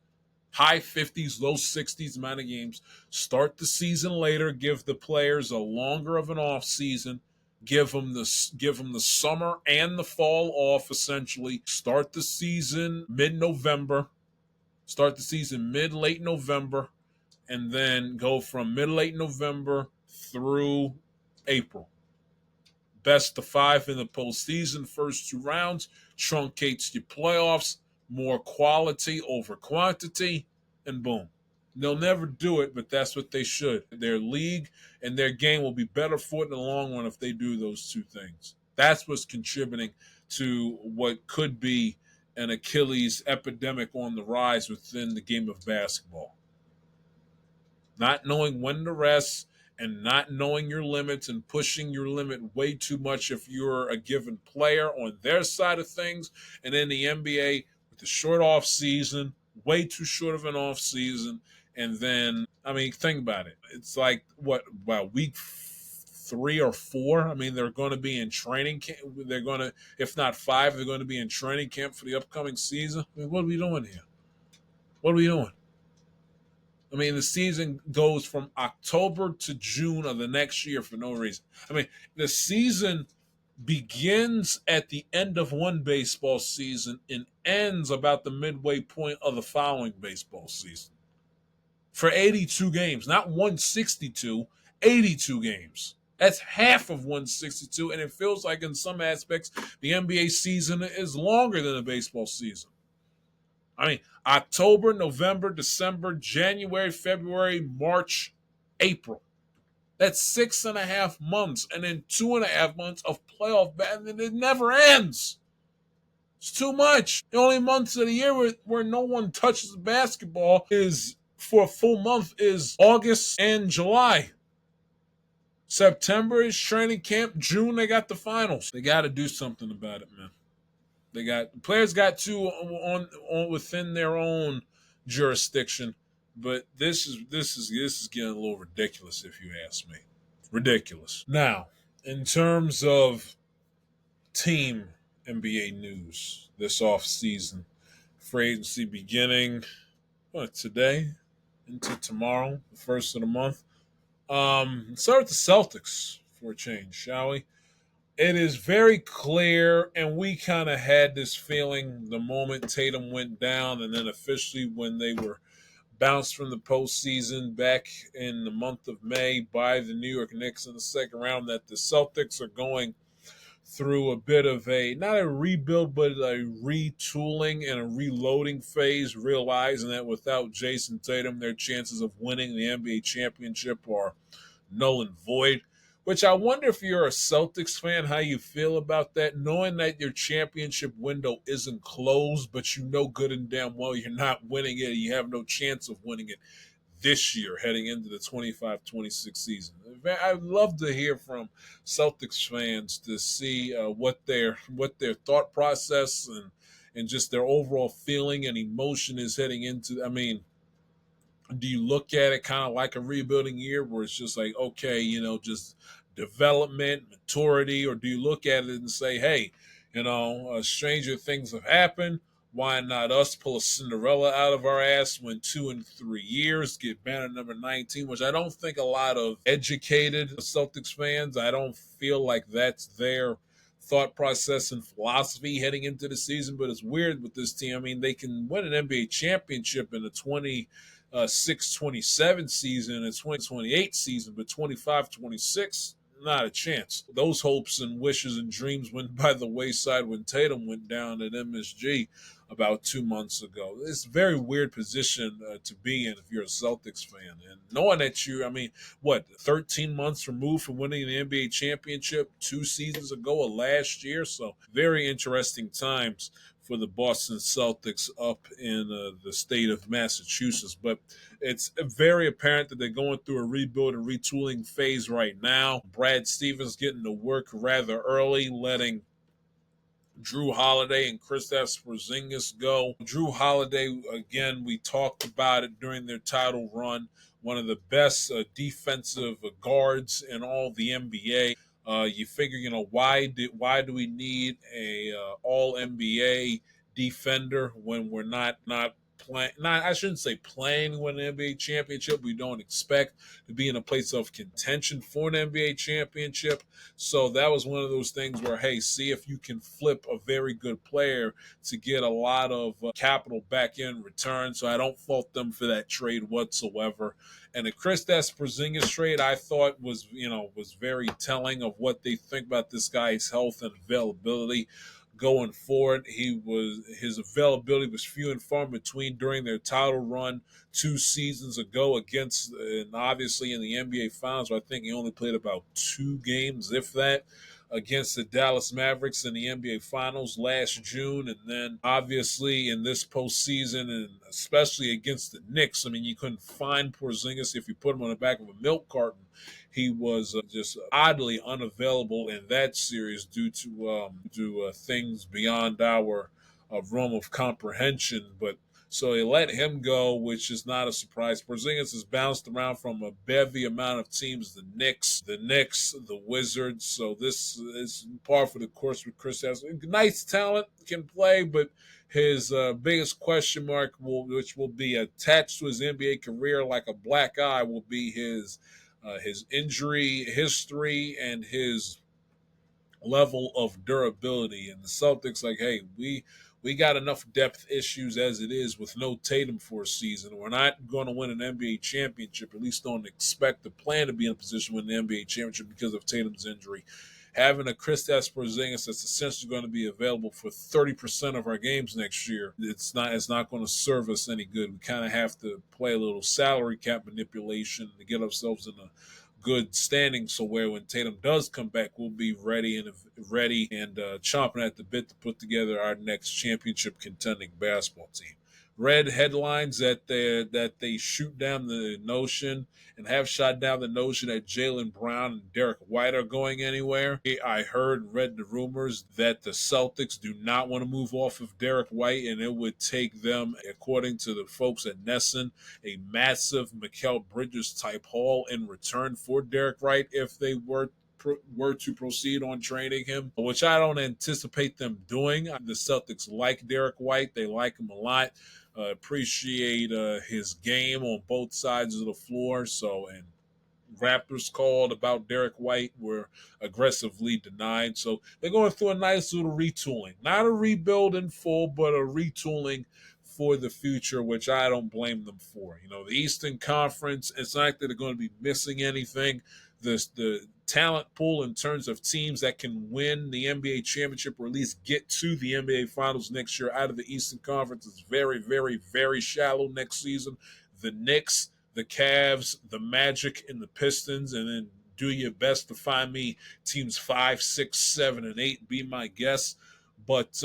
High 50s, low 60s amount of games. Start the season later, give the players a longer of an off season. Give them the summer and the fall off, essentially. Start the season mid-November. Start the season mid-late November. And then go from mid-late November through April. Best of 5 in the postseason, first 2 rounds. Truncates your playoffs. More quality over quantity. And boom. They'll never do it, but that's what they should. Their league and their game will be better for it in the long run if they do those two things. That's what's contributing to what could be an Achilles epidemic on the rise within the game of basketball. Not knowing when to rest and not knowing your limits and pushing your limit way too much if you're a given player on their side of things. And in the NBA, with the short off season, way too short of an off season. And then, I mean, think about it. It's like, week 3 or 4? I mean, they're going to be in training camp. They're going to, if not 5, they're going to be in training camp for the upcoming season. I mean, what are we doing here? What are we doing? I mean, the season goes from October to June of the next year for no reason. I mean, the season begins at the end of one baseball season and ends about the midway point of the following baseball season. For 82 games, not 162, 82 games. That's half of 162, and it feels like in some aspects the NBA season is longer than the baseball season. I mean, October, November, December, January, February, March, April. That's 6.5 months, and then 2.5 months of playoff battle, and it never ends. It's too much. The only months of the year where no one touches basketball is for a full month is August and July. September is training camp. June they got the finals. They got to do something about it, man. Players got to on within their own jurisdiction, but this is getting a little ridiculous if you ask me. Ridiculous. Now, in terms of team NBA news this offseason, free agency beginning today into tomorrow, the first of the month. Let's start with the Celtics for a change, shall we? It is very clear, and we kind of had this feeling the moment Tatum went down, and then officially when they were bounced from the postseason back in the month of May by the New York Knicks in the second round, that the Celtics are going through a bit of not a rebuild, but a retooling and a reloading phase, realizing that without Jason Tatum, their chances of winning the NBA championship are null and void. Which I wonder if you're a Celtics fan, how you feel about that, knowing that your championship window isn't closed, but you know good and damn well you're not winning it. You have no chance of winning it this year heading into the 25-26 season. I'd love to hear from Celtics fans to see what their thought process and just their overall feeling and emotion is heading into. I mean, do you look at it kind of like a rebuilding year where it's just like, okay, just development, maturity, or do you look at it and say, hey, stranger things have happened. Why not us pull a Cinderella out of our ass, win 2 and 3 years, get banner number 19, which I don't think a lot of educated Celtics fans, I don't feel like that's their thought process and philosophy heading into the season. But it's weird with this team. I mean, they can win an NBA championship in the 26-27 season and 2028 season, but 25-26, not a chance. Those hopes and wishes and dreams went by the wayside when Tatum went down at MSG about 2 months ago. It's a very weird position to be in if you're a Celtics fan. And knowing that 13 months removed from winning the NBA championship 2 seasons ago of last year. So very interesting times for the Boston Celtics up in the state of Massachusetts. But it's very apparent that they're going through a rebuild and retooling phase right now. Brad Stevens getting to work rather early, letting Drew Holiday and Kristaps Porzingis go. Drew Holiday, again, we talked about it during their title run, one of the best defensive guards in all the NBA. You figure, why do we need a all NBA defender when we're not playing? Not, I shouldn't say playing with an NBA championship. We don't expect to be in a place of contention for an NBA championship. So that was one of those things where, hey, see if you can flip a very good player to get a lot of capital back in return. So I don't fault them for that trade whatsoever. And the Kristaps Porzingis trade, I thought was very telling of what they think about this guy's health and availability going forward. His availability was few and far between during their title run 2 seasons ago against, and obviously in the NBA Finals, I think he only played about 2 games, if that, against the Dallas Mavericks in the NBA Finals last June, and then obviously in this postseason, and especially against the Knicks. I mean, you couldn't find Porzingis if you put him on the back of a milk carton. He was just oddly unavailable in that series due to things beyond our realm of comprehension. But so they let him go, which is not a surprise. Porzingis has bounced around from a bevy amount of teams: the Knicks, the Wizards. So this is par for the course with Chris Harris. Nice talent, can play, but his biggest question mark, which will be attached to his NBA career like a black eye, will be his injury history and his level of durability. And the Celtics, like, hey, we got enough depth issues as it is with no Tatum for a season. We're not going to win an NBA championship. At least don't expect the plan to be in a position to win the NBA championship because of Tatum's injury. having a Kristaps Porzingis that's essentially going to be available for 30% of our games next year, it's not going to serve us any good. We kind of have to play a little salary cap manipulation to get ourselves in a good standing, so where when Tatum does come back, we'll be ready and chomping at the bit to put together our next championship contending basketball team. Read headlines that they shoot down the notion and have shot down the notion that Jalen Brown and Derek White are going anywhere. I heard and read the rumors that the Celtics do not want to move off of Derek White, and it would take them, according to the folks at Nesson, a massive Mikal Bridges type haul in return for Derek White if they were to proceed on trading him, which I don't anticipate them doing. The Celtics like Derek White. They like him a lot. Appreciate his game on both sides of the floor. And Raptors called about Derek White were aggressively denied. So they're going through a nice little retooling. Not a rebuild in full, but a retooling for the future, which I don't blame them for. The Eastern Conference, it's not that they're going to be missing anything. The talent pool in terms of teams that can win the NBA championship or at least get to the NBA finals next year out of the Eastern Conference is very, very, very shallow next season. The Knicks, the Cavs, the Magic, and the Pistons, and then do your best to find me teams 5, 6, 7, and 8. Be my guest. But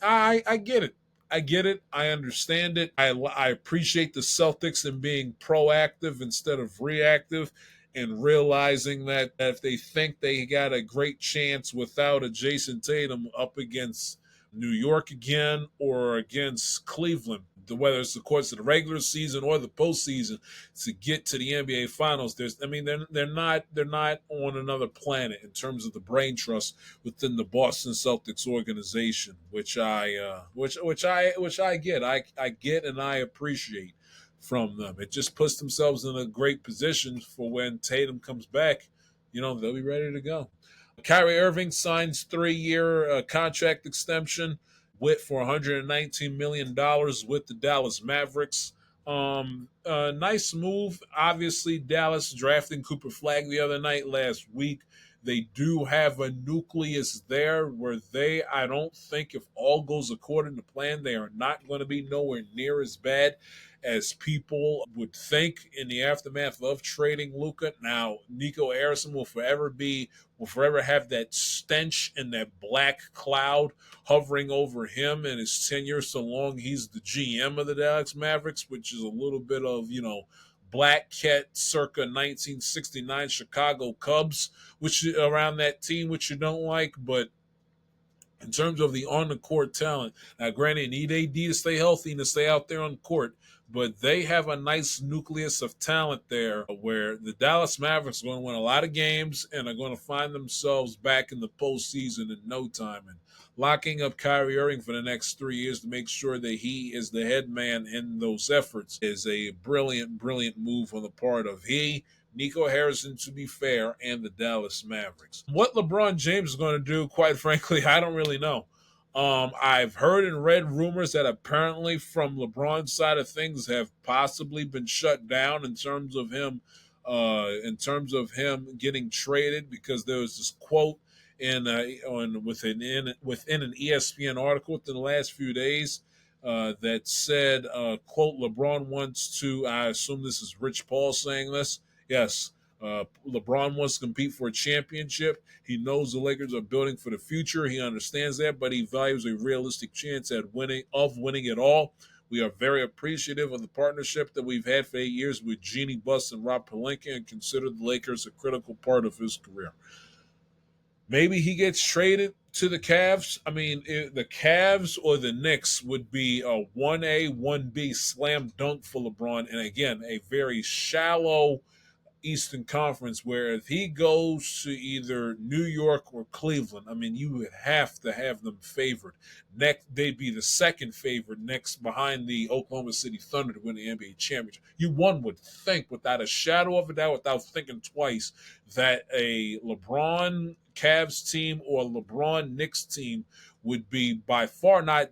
I get it. I get it. I understand it. I appreciate the Celtics in being proactive instead of reactive, and realizing that if they think they got a great chance without a Jason Tatum up against New York again or against Cleveland, whether it's the course of the regular season or the postseason, to get to the NBA Finals, they're not on another planet in terms of the brain trust within the Boston Celtics organization, which I get. I get and I appreciate from them. It just puts themselves in a great position for when Tatum comes back. They'll be ready to go. Kyrie Irving signs 3-year contract extension for $119 million with the Dallas Mavericks. Nice move. Obviously, Dallas drafting Cooper Flagg the other night last week. They do have a nucleus there where I don't think, if all goes according to plan, they are not going to be nowhere near as bad as people would think in the aftermath of trading Luka. Now, Nico Harrison will forever have that stench and that black cloud hovering over him and his tenure, so long he's the GM of the Dallas Mavericks, which is a little bit of, Black Cat circa 1969 Chicago Cubs, which around that team, which you don't like. But in terms of the on-the-court talent, now granted, you need AD to stay healthy and to stay out there on the court, but they have a nice nucleus of talent there where the Dallas Mavericks are going to win a lot of games and are going to find themselves back in the postseason in no time. And locking up Kyrie Irving for the next 3 years to make sure that he is the head man in those efforts is a brilliant, brilliant move on the part of Nico Harrison, to be fair, and the Dallas Mavericks. What LeBron James is going to do, quite frankly, I don't really know. I've heard and read rumors that apparently from LeBron's side of things have possibly been shut down in terms of him getting traded, because there was this quote within an ESPN article within the last few days that said, quote, LeBron wants to, I assume this is Rich Paul saying this, yes, LeBron wants to compete for a championship. He knows the Lakers are building for the future. He understands that, but he values a realistic chance at winning it all. We are very appreciative of the partnership that we've had for 8 years with Jeannie Buss and Rob Pelinka, and consider the Lakers a critical part of his career. Maybe he gets traded to the Cavs. I mean, the Cavs or the Knicks would be a 1A, 1B slam dunk for LeBron. And again, a very shallow Eastern Conference where if he goes to either New York or Cleveland, I mean, you would have to have them favored. Next, they'd be the second favorite next behind the Oklahoma City Thunder to win the NBA championship. One would think, without a shadow of a doubt, without thinking twice, that a LeBron Cavs team or LeBron Knicks team would be by far not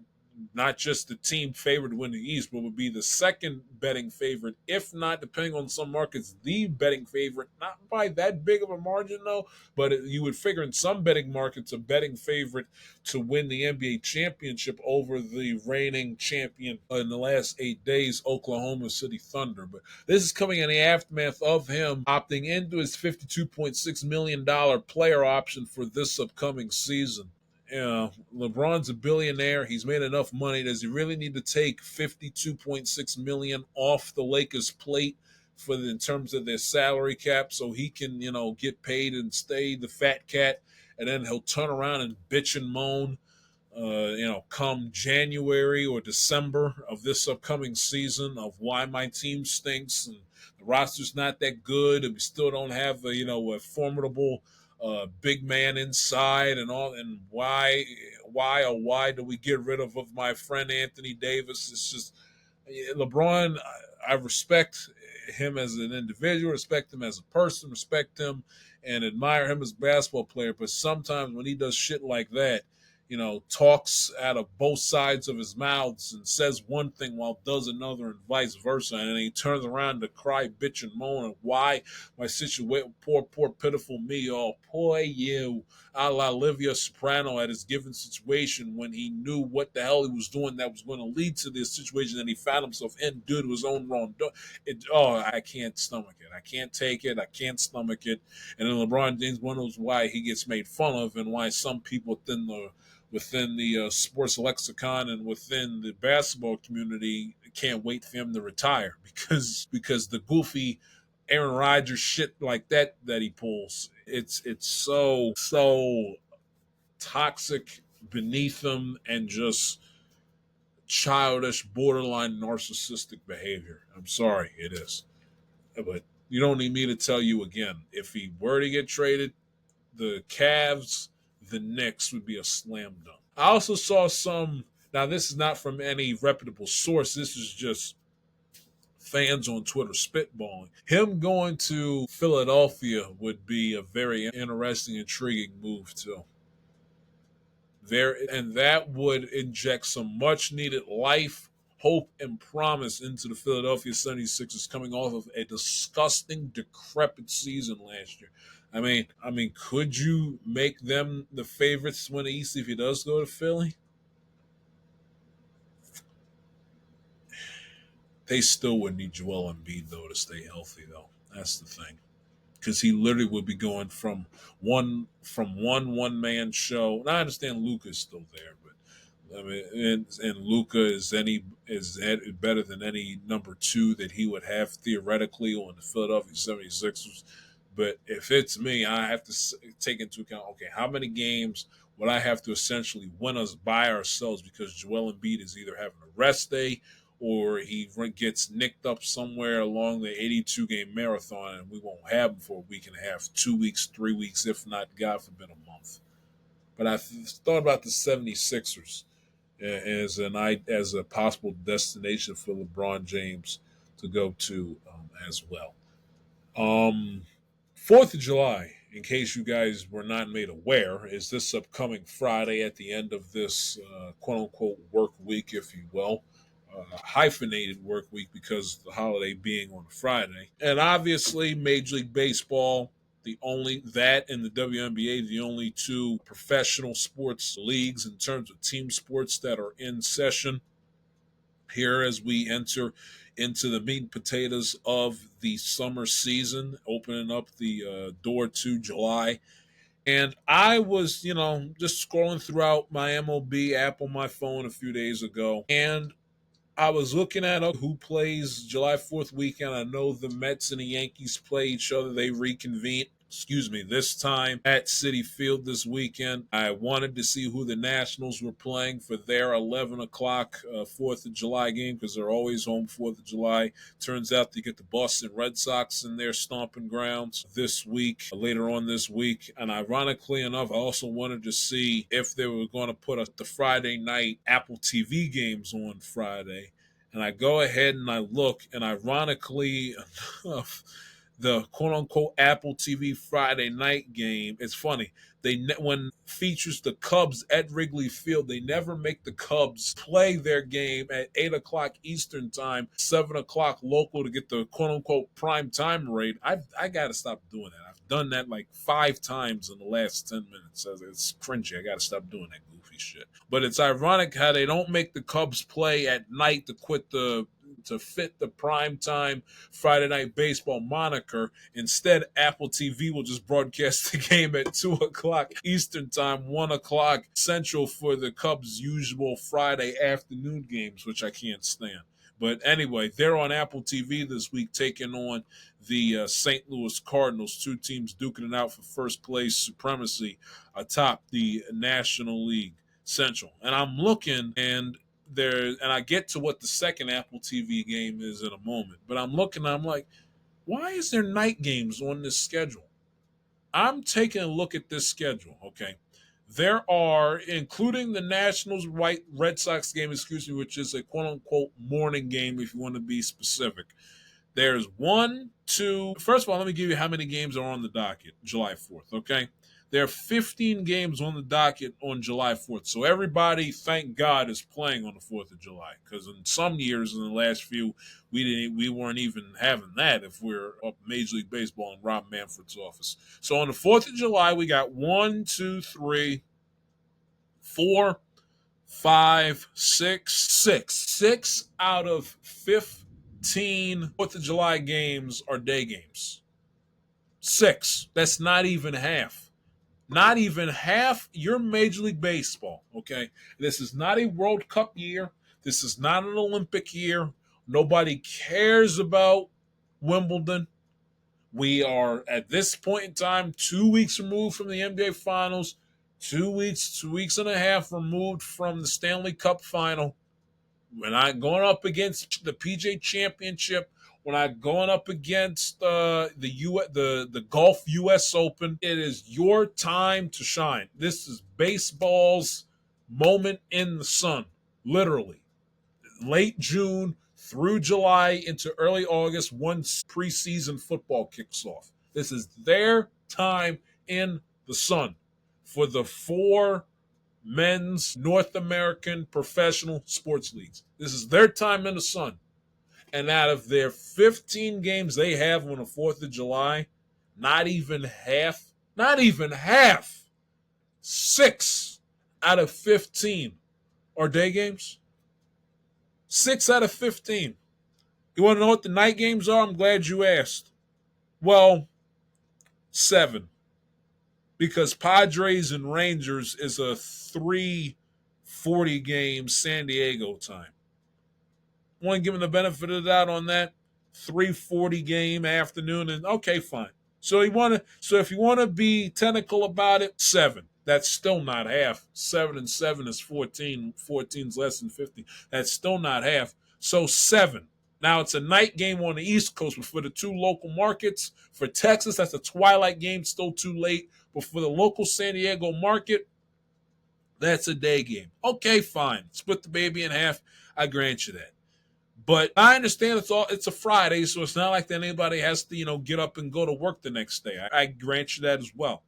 not just the team favored to win the East, but would be the second betting favorite, if not, depending on some markets, the betting favorite. Not by that big of a margin, though, but you would figure in some betting markets a betting favorite to win the NBA championship over the reigning champion in the last 8 days, Oklahoma City Thunder. But this is coming in the aftermath of him opting into his $52.6 million player option for this upcoming season. LeBron's a billionaire. He's made enough money. Does he really need to take $52.6 million off the Lakers' plate in terms of their salary cap so he can, get paid and stay the fat cat, and then he'll turn around and bitch and moan, come January or December of this upcoming season of why my team stinks and the roster's not that good and we still don't have a formidable big man inside and all, and why do we get rid of my friend Anthony Davis? It's just LeBron. I respect him as an individual, respect him as a person, respect him and admire him as a basketball player. But sometimes when he does shit like that, talks out of both sides of his mouths and says one thing while does another and vice versa. And then he turns around to cry, bitch, and moan and why my situation, poor, pitiful me, oh, poor you, a la Olivia Soprano at his given situation when he knew what the hell he was doing that was going to lead to this situation that he found himself in due to his own wrongdoing. I can't stomach it. I can't take it. I can't stomach it. And then LeBron James wonders why he gets made fun of and why some people within the sports lexicon and within the basketball community can't wait for him to retire because the goofy Aaron Rodgers shit like that he pulls, it's so toxic, beneath him, and just childish, borderline narcissistic behavior. I'm sorry, it is. But you don't need me to tell you again. If he were to get traded, the Cavs, the Knicks would be a slam dunk. I also saw some. Now, this is not from any reputable source. This is just fans on Twitter spitballing. Him going to Philadelphia would be a very interesting, intriguing move, too. And that would inject some much needed life, hope, and promise into the Philadelphia 76ers coming off of a disgusting, decrepit season last year. I mean, could you make them the favorites to win the East if he does go to Philly? They still would need Joel Embiid, though, to stay healthy, though. That's the thing. Because he literally would be going from one man show. And I understand Luka's still there, but I mean, and Luka is better than any number two that he would have theoretically on the Philadelphia 76ers. But if it's me, I have to take into account, okay, how many games would I have to essentially win us by ourselves because Joel Embiid is either having a rest day or he gets nicked up somewhere along the 82-game marathon and we won't have him for a week and a half, 2 weeks, 3 weeks, if not, God forbid, a month. But I thought about the 76ers as a possible destination for LeBron James to go to as well. 4th of July, in case you guys were not made aware, is this upcoming Friday at the end of this quote-unquote work week, if you will. Hyphenated work week because of the holiday being on a Friday. And obviously, Major League Baseball, that and the WNBA, the only two professional sports leagues in terms of team sports that are in session here as we enter into the meat and potatoes of the summer season, opening up the door to July. And I was, just scrolling throughout my MLB app on my phone a few days ago, and I was looking at who plays July 4th weekend. I know the Mets and the Yankees play each other. They reconvene, this time at Citi Field this weekend. I wanted to see who the Nationals were playing for their 11 o'clock 4th of July game because they're always home 4th of July. Turns out they get the Boston Red Sox in their stomping grounds this week, later on this week. And ironically enough, I also wanted to see if they were going to put the Friday night Apple TV games on Friday. And I go ahead and I look, and ironically enough, the quote-unquote Apple TV Friday night game. It's funny. When features the Cubs at Wrigley Field, they never make the Cubs play their game at 8 o'clock Eastern time, 7 o'clock local to get the quote-unquote prime time rate. I got to stop doing that. I've done that like 5 times in the last 10 minutes. It's cringy. I got to stop doing that goofy shit. But it's ironic how they don't make the Cubs play at night to fit the primetime Friday Night Baseball moniker. Instead, Apple TV will just broadcast the game at 2 o'clock Eastern Time, 1 o'clock Central for the Cubs' usual Friday afternoon games, which I can't stand. But anyway, they're on Apple TV this week taking on the St. Louis Cardinals, 2 teams duking it out for first place supremacy atop the National League Central. And I'm looking, and I get to what the second Apple TV game is in a moment, but I'm looking, I'm like, why is there night games on this schedule? I'm taking a look at this schedule, okay? There are, including the Nationals Red Sox game, which is a quote-unquote morning game if you want to be specific. There's 1, 2, first of all, let me give you how many games are on the docket, July 4th, okay? There are 15 games on the docket on July 4th. So everybody, thank God, is playing on the 4th of July. Because in some years, in the last few, we weren't even having that if we're up Major League Baseball in Rob Manfred's office. So on the 4th of July, we got 1, 2, 3, 4, 5, 6. 6 out of 15 4th of July games are day games. 6. That's not even half. Not even half your Major League Baseball, okay? This is not a World Cup year. This is not an Olympic year. Nobody cares about Wimbledon. We are, at this point in time, 2 weeks removed from the NBA Finals, 2 weeks and a half removed from the Stanley Cup Final. We're not going up against the PJ Championship. We're not going up against the Golf U.S. Open. It is your time to shine. This is baseball's moment in the sun, literally. Late June through July into early August, once preseason football kicks off. This is their time in the sun for the 4 men's North American professional sports leagues. This is their time in the sun. And out of their 15 games they have on the 4th of July, not even half, 6 out of 15 are day games. 6 out of 15. You want to know what the night games are? I'm glad you asked. Well, 7. Because Padres and Rangers is a 3:40 game San Diego time. Want to give them the benefit of the doubt on that? 3:40 game afternoon, and okay, fine. So if you want to be technical about it, 7. That's still not half. 7 and 7 is 14. 14 is less than 50. That's still not half. So 7. Now, it's a night game on the East Coast, but for the 2 local markets, for Texas, that's a twilight game, still too late. But for the local San Diego market, that's a day game. Okay, fine. Split the baby in half. I grant you that. But I understand it's a Friday, so it's not like that anybody has to, get up and go to work the next day. I grant you that as well.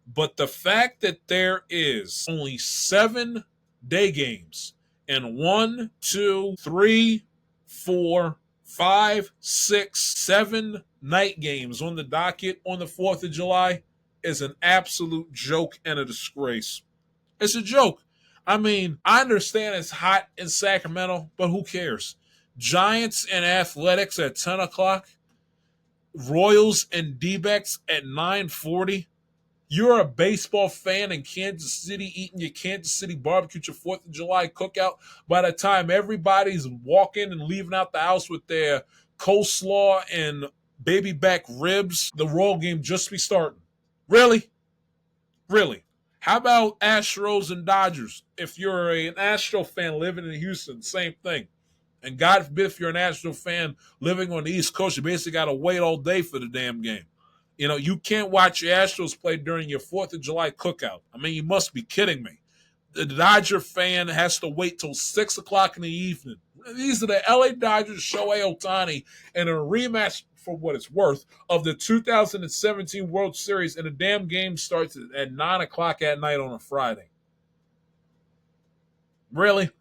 But the fact that there is only 7 day games and 1, 2, 3, 4, 5, 6, 7 night games on the docket on the 4th of July is an absolute joke and a disgrace. It's a joke. I mean, I understand it's hot in Sacramento, but who cares? Giants and Athletics at 10 o'clock. Royals and D-backs at 9:40. You're a baseball fan in Kansas City eating your Kansas City barbecue, your 4th of July cookout. By the time everybody's walking and leaving out the house with their coleslaw and baby back ribs, the Royal game just be starting. Really? Really? How about Astros and Dodgers? If you're an Astro fan living in Houston, same thing. And God forbid if you're an Astro fan living on the East Coast, you basically got to wait all day for the damn game. You can't watch your Astros play during your 4th of July cookout. I mean, you must be kidding me. The Dodger fan has to wait till 6 o'clock in the evening. These are the LA Dodgers, Shohei Ohtani, and a rematch for what it's worth, of the 2017 World Series, and the damn game starts at 9 o'clock at night on a Friday. Really?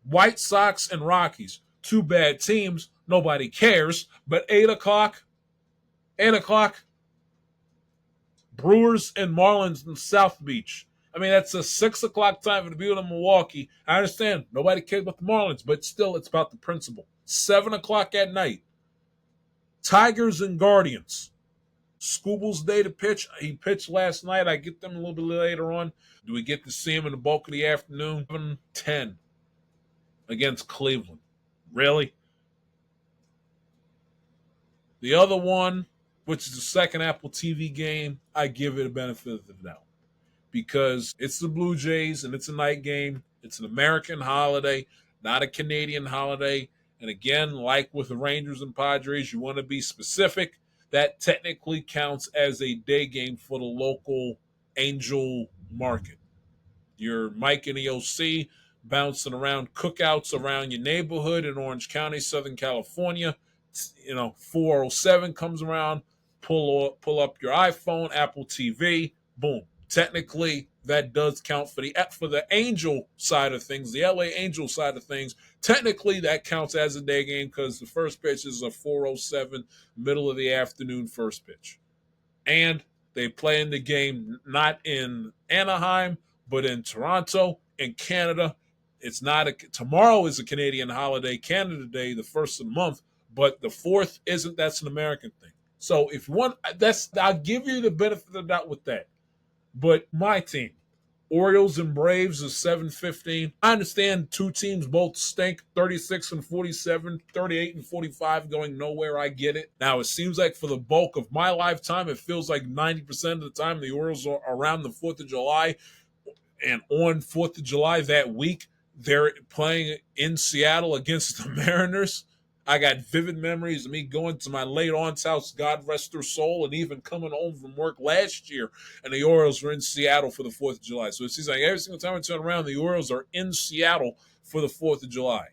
White Sox and Rockies, two bad teams. Nobody cares. But 8 o'clock, Brewers and Marlins in South Beach. I mean, that's a 6 o'clock time for the people in Milwaukee. I understand nobody cares about the Marlins, but still, it's about the principle. 7 o'clock at night, Tigers and Guardians. Scooble's day to pitch. He pitched last night. I get them a little bit later on. Do we get to see him in the bulk of the afternoon? 7-10 against Cleveland. Really? The other one, which is the second Apple TV game, I give it a benefit of the doubt because it's the Blue Jays and it's a night game. It's an American holiday, not a Canadian holiday. And again, like with the Rangers and Padres, you want to be specific. That technically counts as a day game for the local Angel market. Your Mike and the OC bouncing around cookouts around your neighborhood in Orange County, Southern California. 407 comes around, pull up your iPhone, Apple TV, boom. Technically, that does count for the Angel side of things, the LA Angel side of things. Technically, that counts as a day game because the first pitch is a 407, middle of the afternoon first pitch. And they play in the game not in Anaheim, but in Toronto, in Canada. Tomorrow is a Canadian holiday, Canada Day, the first of the month, but the 4th isn't. That's an American thing. So if you want, I'll give you the benefit of the doubt with that. But my team, Orioles and Braves is 7-15. I understand two teams both stink, 36 and 47, 38 and 45, going nowhere. I get it. Now, it seems like for the bulk of my lifetime, it feels like 90% of the time the Orioles are around the 4th of July. And on 4th of July that week, they're playing in Seattle against the Mariners. I got vivid memories of me going to my late aunt's house, God rest her soul, and even coming home from work last year, and the Orioles were in Seattle for the 4th of July. So it seems like every single time I turn around, the Orioles are in Seattle for the 4th of July.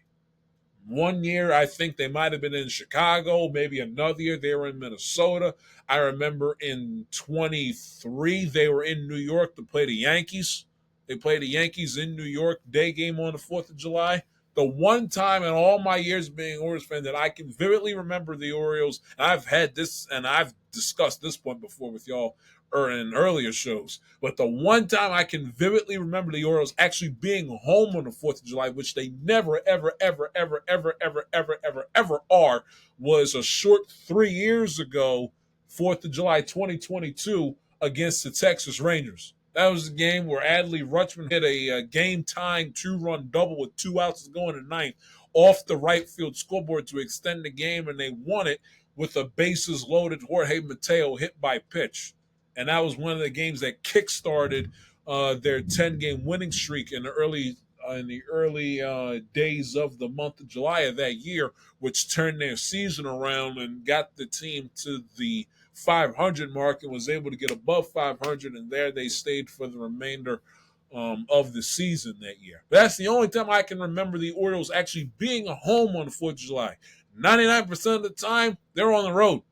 One year, I think they might have been in Chicago. Maybe another year, they were in Minnesota. I remember in 23, they were in New York to play the Yankees. They played the Yankees in New York, day game on the 4th of July. The one time in all my years being an Orioles fan that I can vividly remember the Orioles, and I've discussed this point before with y'all in earlier shows, but the one time I can vividly remember the Orioles actually being home on the 4th of July, which they never, ever, ever, ever, ever, ever, ever, ever, ever are, was a short 3 years ago, 4th of July 2022, against the Texas Rangers. That was the game where Adley Rutschman hit a game-tying 2-run double with 2 outs to go in the ninth off the right field scoreboard to extend the game, and they won it with a bases-loaded Jorge Mateo hit by pitch. And that was one of the games that kick-started their 10-game winning streak in the early days of the month of July of that year, which turned their season around and got the team to the 500 mark and was able to get above 500, and there they stayed for the remainder of the season that year. But that's the only time I can remember the Orioles actually being home on the 4th of July. 99% of the time, they're on the road.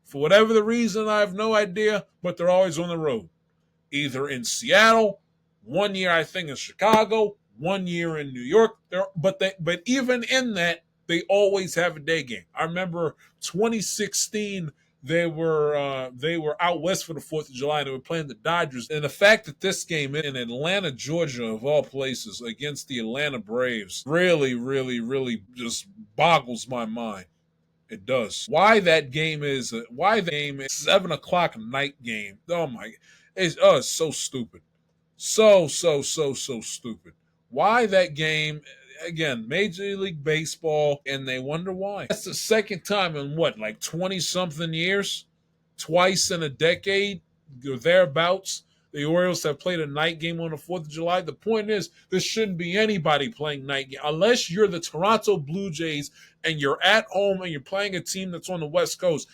For whatever the reason, I have no idea, but they're always on the road. Either in Seattle, 1 year I think in Chicago, 1 year in New York. But even in that, they always have a day game. I remember 2016, they were out west for the 4th of July, and they were playing the Dodgers. And the fact that this game in Atlanta, Georgia, of all places, against the Atlanta Braves, really, really, really just boggles my mind. It does. Why that game is 7 o'clock night game. Oh my, it's so stupid. So stupid. Why that game? Again, Major League Baseball, and they wonder why. That's the second time in 20-something years? Twice in a decade, or thereabouts, the Orioles have played a night game on the 4th of July. The point is, there shouldn't be anybody playing night game. Unless you're the Toronto Blue Jays and you're at home and you're playing a team that's on the West Coast,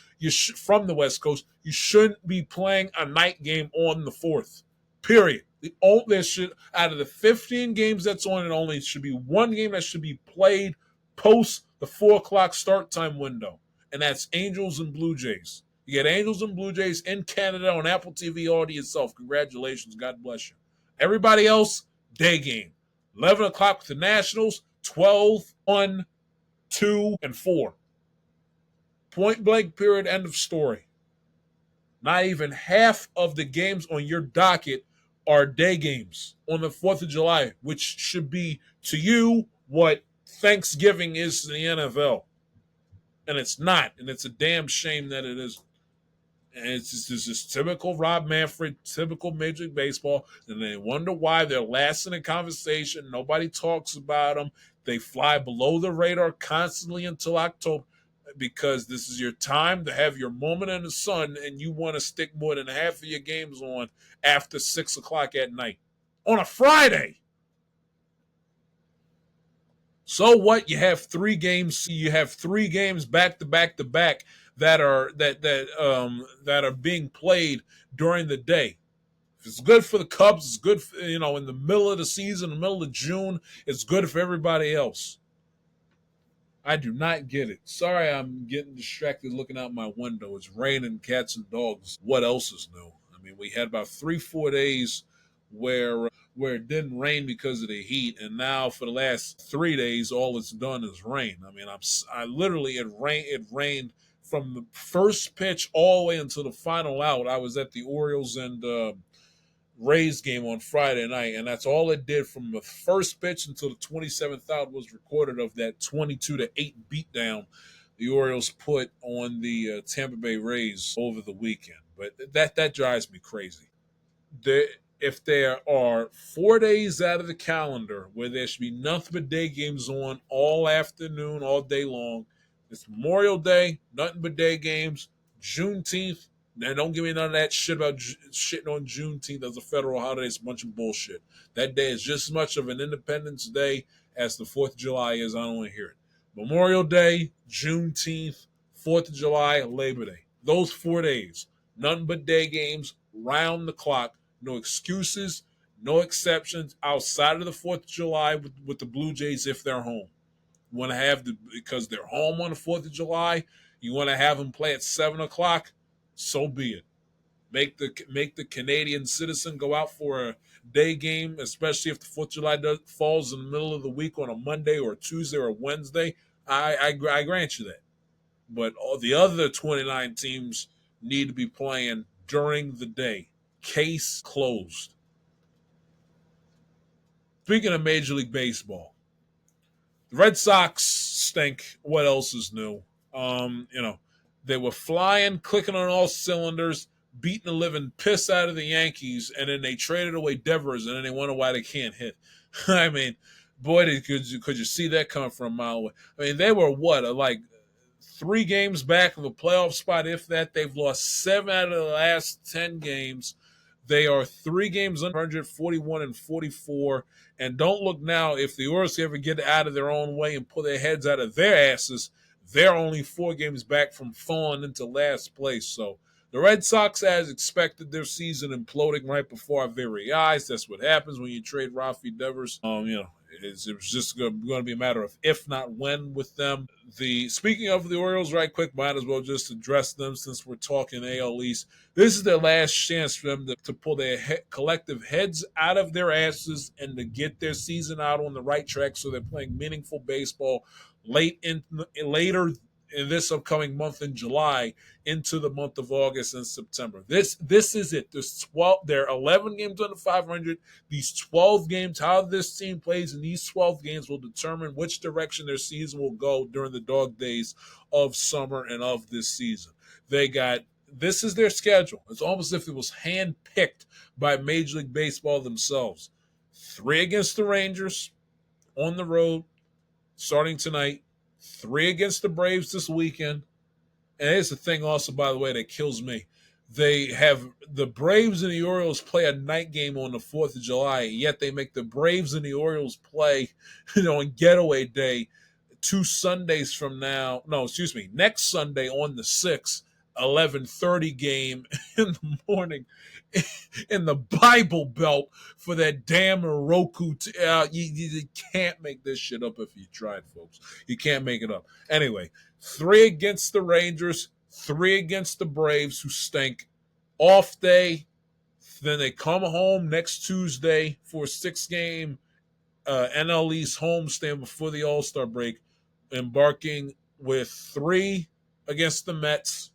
from the West Coast, you shouldn't be playing a night game on the 4th. Period. Out of the 15 games that's on, it only should be one game that should be played post the 4 o'clock start time window. and that's Angels and Blue Jays. You get Angels and Blue Jays in Canada on Apple TV all to yourself. Congratulations. God bless you. Everybody else, day game. 11 o'clock with the Nationals, 12, 1, 2, and 4. Point blank period, end of story. Not even half of the games on your docket are day games on the 4th of July, which should be to you what Thanksgiving is to the NFL. And it's not. And it's a damn shame that it is. And it's just typical Rob Manfred, typical Major League Baseball. And they wonder why they're last in the conversation. Nobody talks about them. They fly below the radar constantly until October because this is your time to have your moment in the sun, and you want to stick more than half of your games on after 6 o'clock at night on a Friday. So what? You have 3 games. You have 3 games back to back to back that are being played during the day. If it's good for the Cubs, it's good for, in the middle of the season, the middle of June, it's good for everybody else. I do not get it. Sorry, I'm getting distracted looking out my window. It's raining, cats and dogs. What else is new? I mean, we had about 3-4 days where it didn't rain because of the heat, and now for the last 3 days, all it's done is rain. I mean, it rained from the first pitch all the way until the final out. I was at the Orioles and Rays game on Friday night, and that's all it did from the first pitch until the 27th out was recorded of that 22-8 beatdown the Orioles put on the Tampa Bay Rays over the weekend. But that drives me crazy. If there are 4 days out of the calendar where there should be nothing but day games on all afternoon, all day long, it's Memorial Day, nothing but day games, Juneteenth. Now, don't give me none of that shit about shitting on Juneteenth as a federal holiday. It's a bunch of bullshit. That day is just as much of an Independence Day as the 4th of July is. I don't want to hear it. Memorial Day, Juneteenth, 4th of July, Labor Day. Those 4 days. Nothing but day games, round the clock. No excuses, no exceptions outside of the 4th of July with the Blue Jays if they're home. You want to have because they're home on the 4th of July, you want to have them play at 7 o'clock, so be it. Make the Canadian citizen go out for a day game, especially if the 4th of July falls in the middle of the week on a Monday or a Tuesday or a Wednesday. I grant you that. But all the other 29 teams need to be playing during the day. Case closed. Speaking of Major League Baseball, the Red Sox stink. What else is new? They were flying, clicking on all cylinders, beating the living piss out of the Yankees, and then they traded away Devers, and then they wonder why they can't hit. I mean, boy, could you see that coming from a mile away. I mean, they were like 3 games back of a playoff spot, if that. They've lost 7 out of the last 10 games. They are 3 games under 141 and 44. And don't look now, if the Orioles ever get out of their own way and pull their heads out of their asses, they're only 4 games back from falling into last place. So the Red Sox, as expected, their season imploding right before our very eyes. That's what happens when you trade Rafi Devers. It was just going to be a matter of if not when with them. Speaking of the Orioles, right quick, might as well just address them since we're talking AL East. This is their last chance for them to pull their collective heads out of their asses and to get their season out on the right track so they're playing meaningful baseball later in this upcoming month in July into the month of August and September. This is it. They're 11 games under 500. These 12 games, how this team plays in these 12 games will determine which direction their season will go during the dog days of summer and of this season. This is their schedule. It's almost as if it was handpicked by Major League Baseball themselves. 3 against the Rangers on the road starting tonight. 3 against the Braves this weekend. And here's the thing also, by the way, that kills me. They have the Braves and the Orioles play a night game on the 4th of July, yet they make the Braves and the Orioles play, on getaway day 2 Sundays from now. No, excuse me, next Sunday on the 6th. 11:30 game in the morning in the Bible Belt for that damn Roku. You can't make this shit up if you tried, folks. You can't make it up. Anyway, 3 against the Rangers, 3 against the Braves, who stink. Off day. Then they come home next Tuesday for a 6-game NL East homestand before the All-Star break, embarking with 3 against the Mets,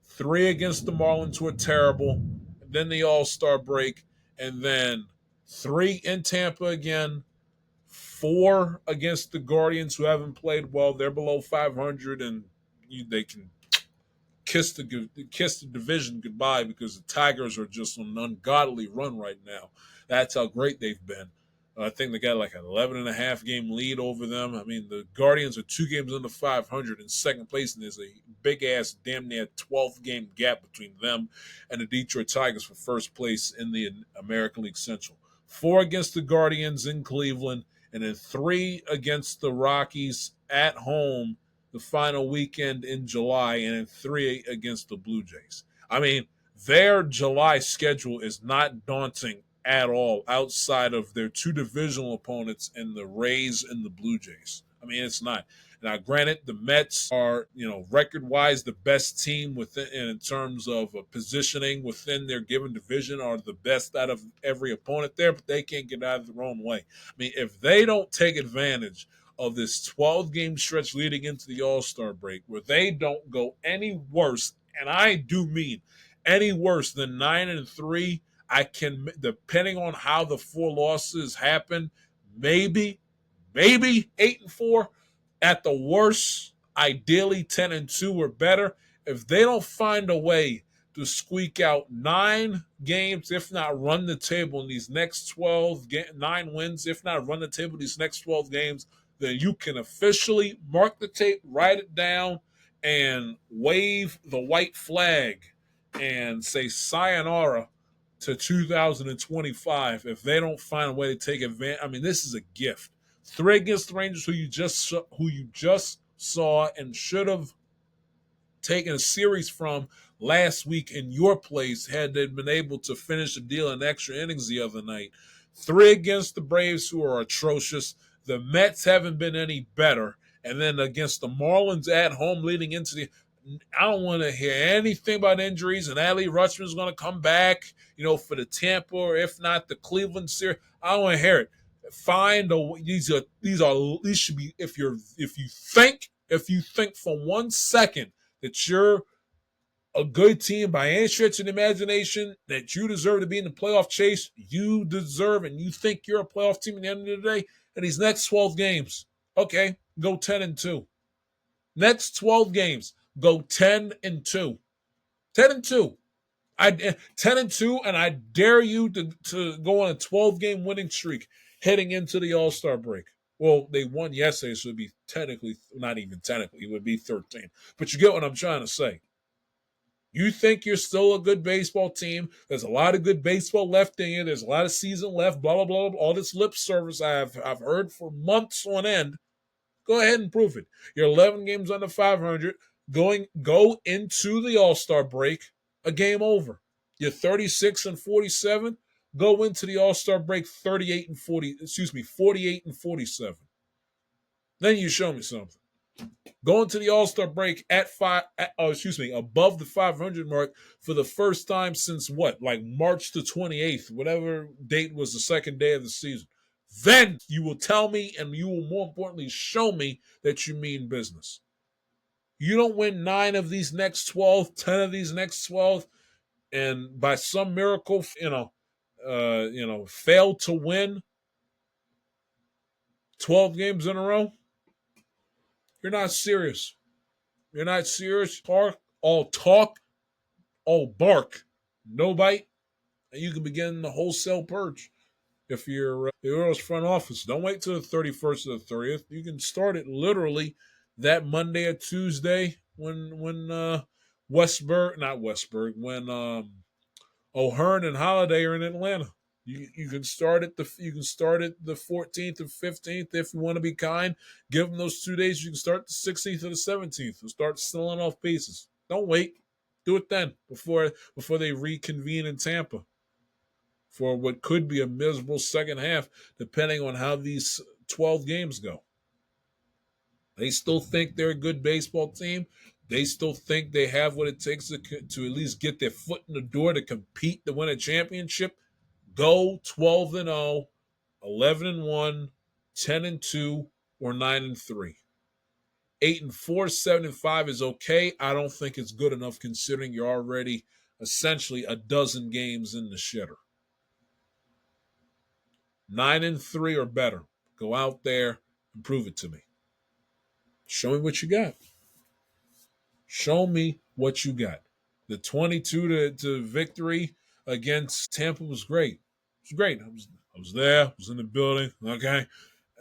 3 against the Marlins, who are terrible, then the All-Star break, and then 3 in Tampa again, 4 against the Guardians, who haven't played well. They're below 500, and they can kiss the division goodbye because the Tigers are just on an ungodly run right now. That's how great they've been. I think they got like an 11.5 game lead over them. I mean, the Guardians are 2 games under 500 in second place, and there's a big ass, damn near 12 game gap between them and the Detroit Tigers for first place in the American League Central. 4 against the Guardians in Cleveland, and then 3 against the Rockies at home the final weekend in July, and then 3 against the Blue Jays. I mean, their July schedule is not daunting at all outside of their 2 divisional opponents in the Rays and the Blue Jays. I mean, it's not. Now, granted, the Mets are, record-wise, the best team within in terms of positioning within their given division, are the best out of every opponent there, but they can't get out of their own way. I mean, if they don't take advantage of this 12-game stretch leading into the All-Star break, where they don't go any worse, and I do mean any worse than 9-3, I can, depending on how the 4 losses happen, maybe 8-4. At the worst, ideally 10-2 or better. If they don't find a way to squeak out 9 games, if not run the table in these next 9 wins, if not run the table in these next 12 games, then you can officially mark the tape, write it down, and wave the white flag and say sayonara to 2025 if they don't find a way to take advantage. I mean, this is a gift. 3 against the Rangers, who you just saw and should have taken a series from last week in your place had they been able to finish the deal in extra innings the other night. 3 against the Braves, who are atrocious. The Mets haven't been any better. And then against the Marlins at home leading into the I don't want to hear anything about injuries and Adley Rutschman's going to come back, for the Tampa or if not the Cleveland series. I don't want to hear it. Find a these should be if you think for 1 second that you're a good team by any stretch of the imagination, that you deserve to be in the playoff chase, you deserve and you think you're a playoff team at the end of the day, in these next 12 games, okay, go 10-2. Next 12 games, go 10-2. 10-2. 10-2, and I dare you to go on a 12-game winning streak heading into the All-Star break. Well, they won yesterday, so it would be technically, not even technically, it would be 13. But you get what I'm trying to say. You think you're still a good baseball team. There's a lot of good baseball left in you. There's a lot of season left, blah, blah, blah, blah. All this lip service I've heard for months on end. Go ahead and prove it. You're 11 games under 500. Go into the All-Star break a game over. You're 36-47. Go into the All-Star break 48-47. Then you show me something. Going to the All-Star break above the 500 mark for the first time since March the 28th, whatever date was the second day of the season. Then you will tell me, and you will more importantly show me that you mean business. You don't win 9 of these next 12, 10 of these next 12, and by some miracle, fail to win 12 games in a row. You're not serious. You're not serious. All talk, all bark, no bite, and you can begin the wholesale purge. If you're the Orioles front office, don't wait till the 31st or the 30th. You can start it literally that Monday or Tuesday when O'Hearn and Holiday are in Atlanta. You can start it the 14th or 15th if you want to be kind. Give them those 2 days. You can start the 16th or the 17th and start selling off pieces. Don't wait. Do it then before they reconvene in Tampa for what could be a miserable second half, depending on how these 12 games go. They still think they're a good baseball team. They still think they have what it takes to at least get their foot in the door to compete to win a championship. Go 12 and 0, 11 and 1, 10 and 2, or 9 and 3. 8 and 4, 7 and 5 is okay. I don't think it's good enough considering you're already essentially a dozen games in the shitter. 9 and 3 or better. Go out there and prove it to me. Show me what you got. Show me what you got. The 22 to victory against Tampa was great. It was great. I was there. I was in the building. Okay.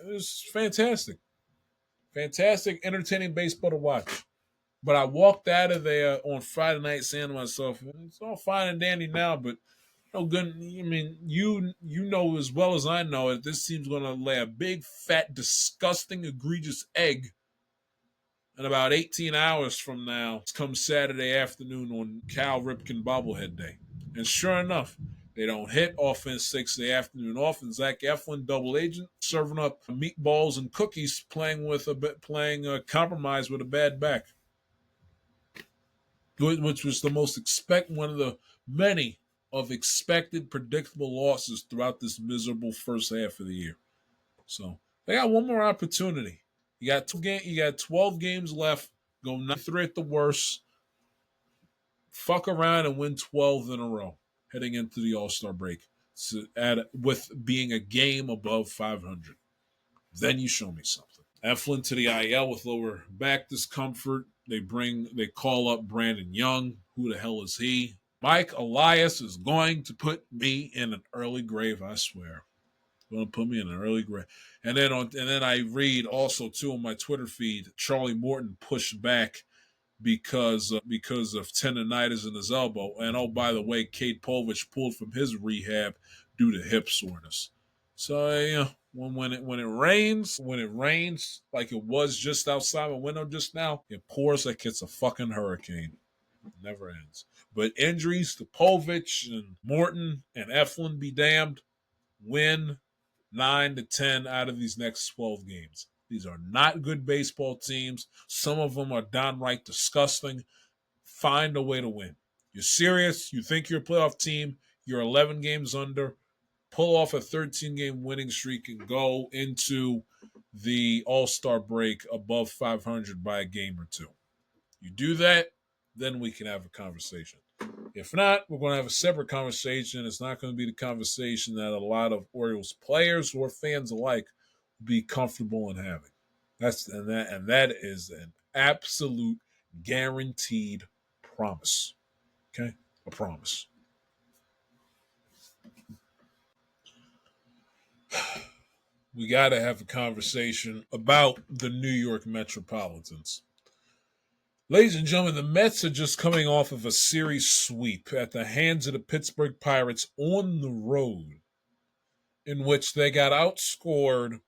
It was fantastic. Fantastic, entertaining baseball to watch. But I walked out of there on Friday night saying to myself, it's all fine and dandy now, but no good. I mean, you know as well as I know that this team's going to lay a big, fat, disgusting, egregious egg in about 18 hours from now. It's come Saturday afternoon on Cal Ripken bobblehead day. And sure enough, they don't hit. Offense takes the afternoon off, and Zach Eflin, double agent, serving up meatballs and cookies, playing compromise with a bad back, which was one of the many of expected predictable losses throughout this miserable first half of the year. So they got one more opportunity. You got 12 games left. Go 9-3 at the worst. Fuck around and win 12 in a row heading into the All-Star break. With being a game above 500. Then you show me something. Eflin to the IL with lower back discomfort. They call up Brandon Young. Who the hell is he? Mike Elias is going to put me in an early grave, I swear. Going to put me in an early grave. And then I read also too on my Twitter feed, Charlie Morton pushed back because of tendonitis in his elbow. And oh, by the way, Kate Povich pulled from his rehab due to hip soreness. So when it rains like it was just outside my window just now, it pours like it's a fucking hurricane. It never ends. But injuries to Povich and Morton and Eflin be damned. Win 9 to 10 out of these next 12 games. These are not good baseball teams. Some of them are downright disgusting. Find a way to win. You're serious? You think you're a playoff team? You're 11 games under. Pull off a 13-game winning streak and go into the All-Star break above 500 by a game or two. You do that, then we can have a conversation. If not, we're going to have a separate conversation. It's not going to be the conversation that a lot of Orioles players or fans alike will be comfortable in having. That is an absolute guaranteed promise. Okay? A promise. We got to have a conversation about the New York Metropolitans. Ladies and gentlemen, the Mets are just coming off of a series sweep at the hands of the Pittsburgh Pirates on the road, in which they got outscored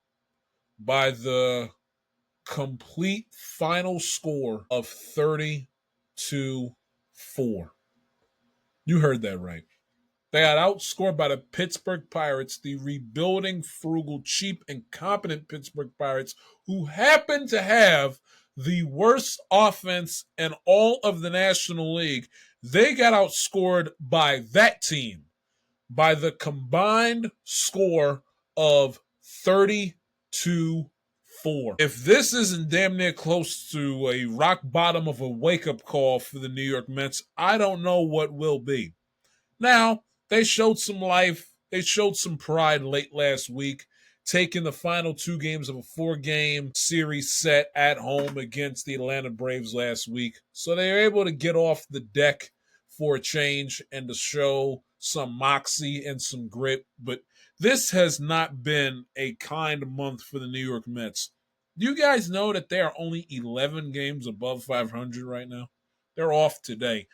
by the complete final score of 30-4. You heard that right. They got outscored by the Pittsburgh Pirates, the rebuilding, frugal, cheap, and competent Pittsburgh Pirates, who happen to have the worst offense in all of the National League. They got outscored by that team by the combined score of 30-4. If this isn't damn near close to a rock bottom of a wake-up call for the New York Mets, I don't know what will be. Now, they showed some life. They showed some pride late last week, taking the final 2 games of a 4-game series set at home against the Atlanta Braves last week. So they were able to get off the deck for a change and to show some moxie and some grit. But this has not been a kind month for the New York Mets. Do you guys know that they are only 11 games above 500 right now? They're off today.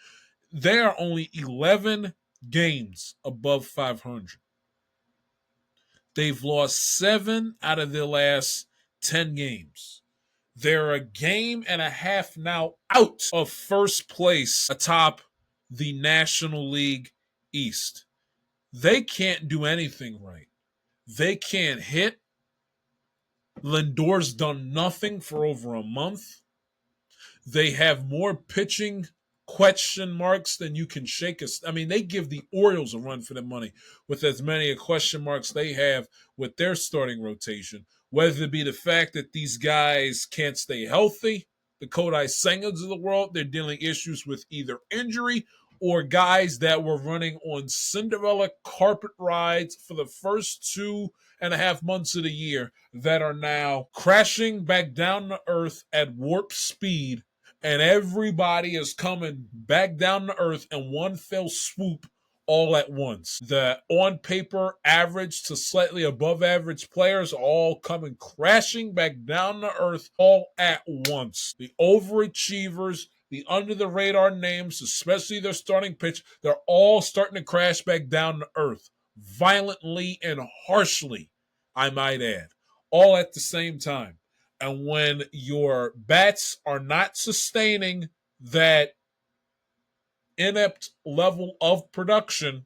They are only 11 games above 500. They've lost 7 out of their last 10 games. They're a game and a half now out of first place atop the National League East. They can't do anything right. They can't hit. Lindor's done nothing for over a month. They have more pitching question marks than you can shake. I mean, they give the Orioles a run for their money with as many question marks they have with their starting rotation, whether it be the fact that these guys can't stay healthy, the Kodai Sengers of the world, they're dealing issues with either injury or guys that were running on Cinderella carpet rides for the first 2.5 months of the year that are now crashing back down to earth at warp speed, and everybody is coming back down to earth in one fell swoop all at once. The on paper average to slightly above average players are all coming crashing back down to earth all at once. The overachievers, the under the radar names, especially their starting pitch, they're all starting to crash back down to earth violently and harshly, I might add, all at the same time. And when your bats are not sustaining that inept level of production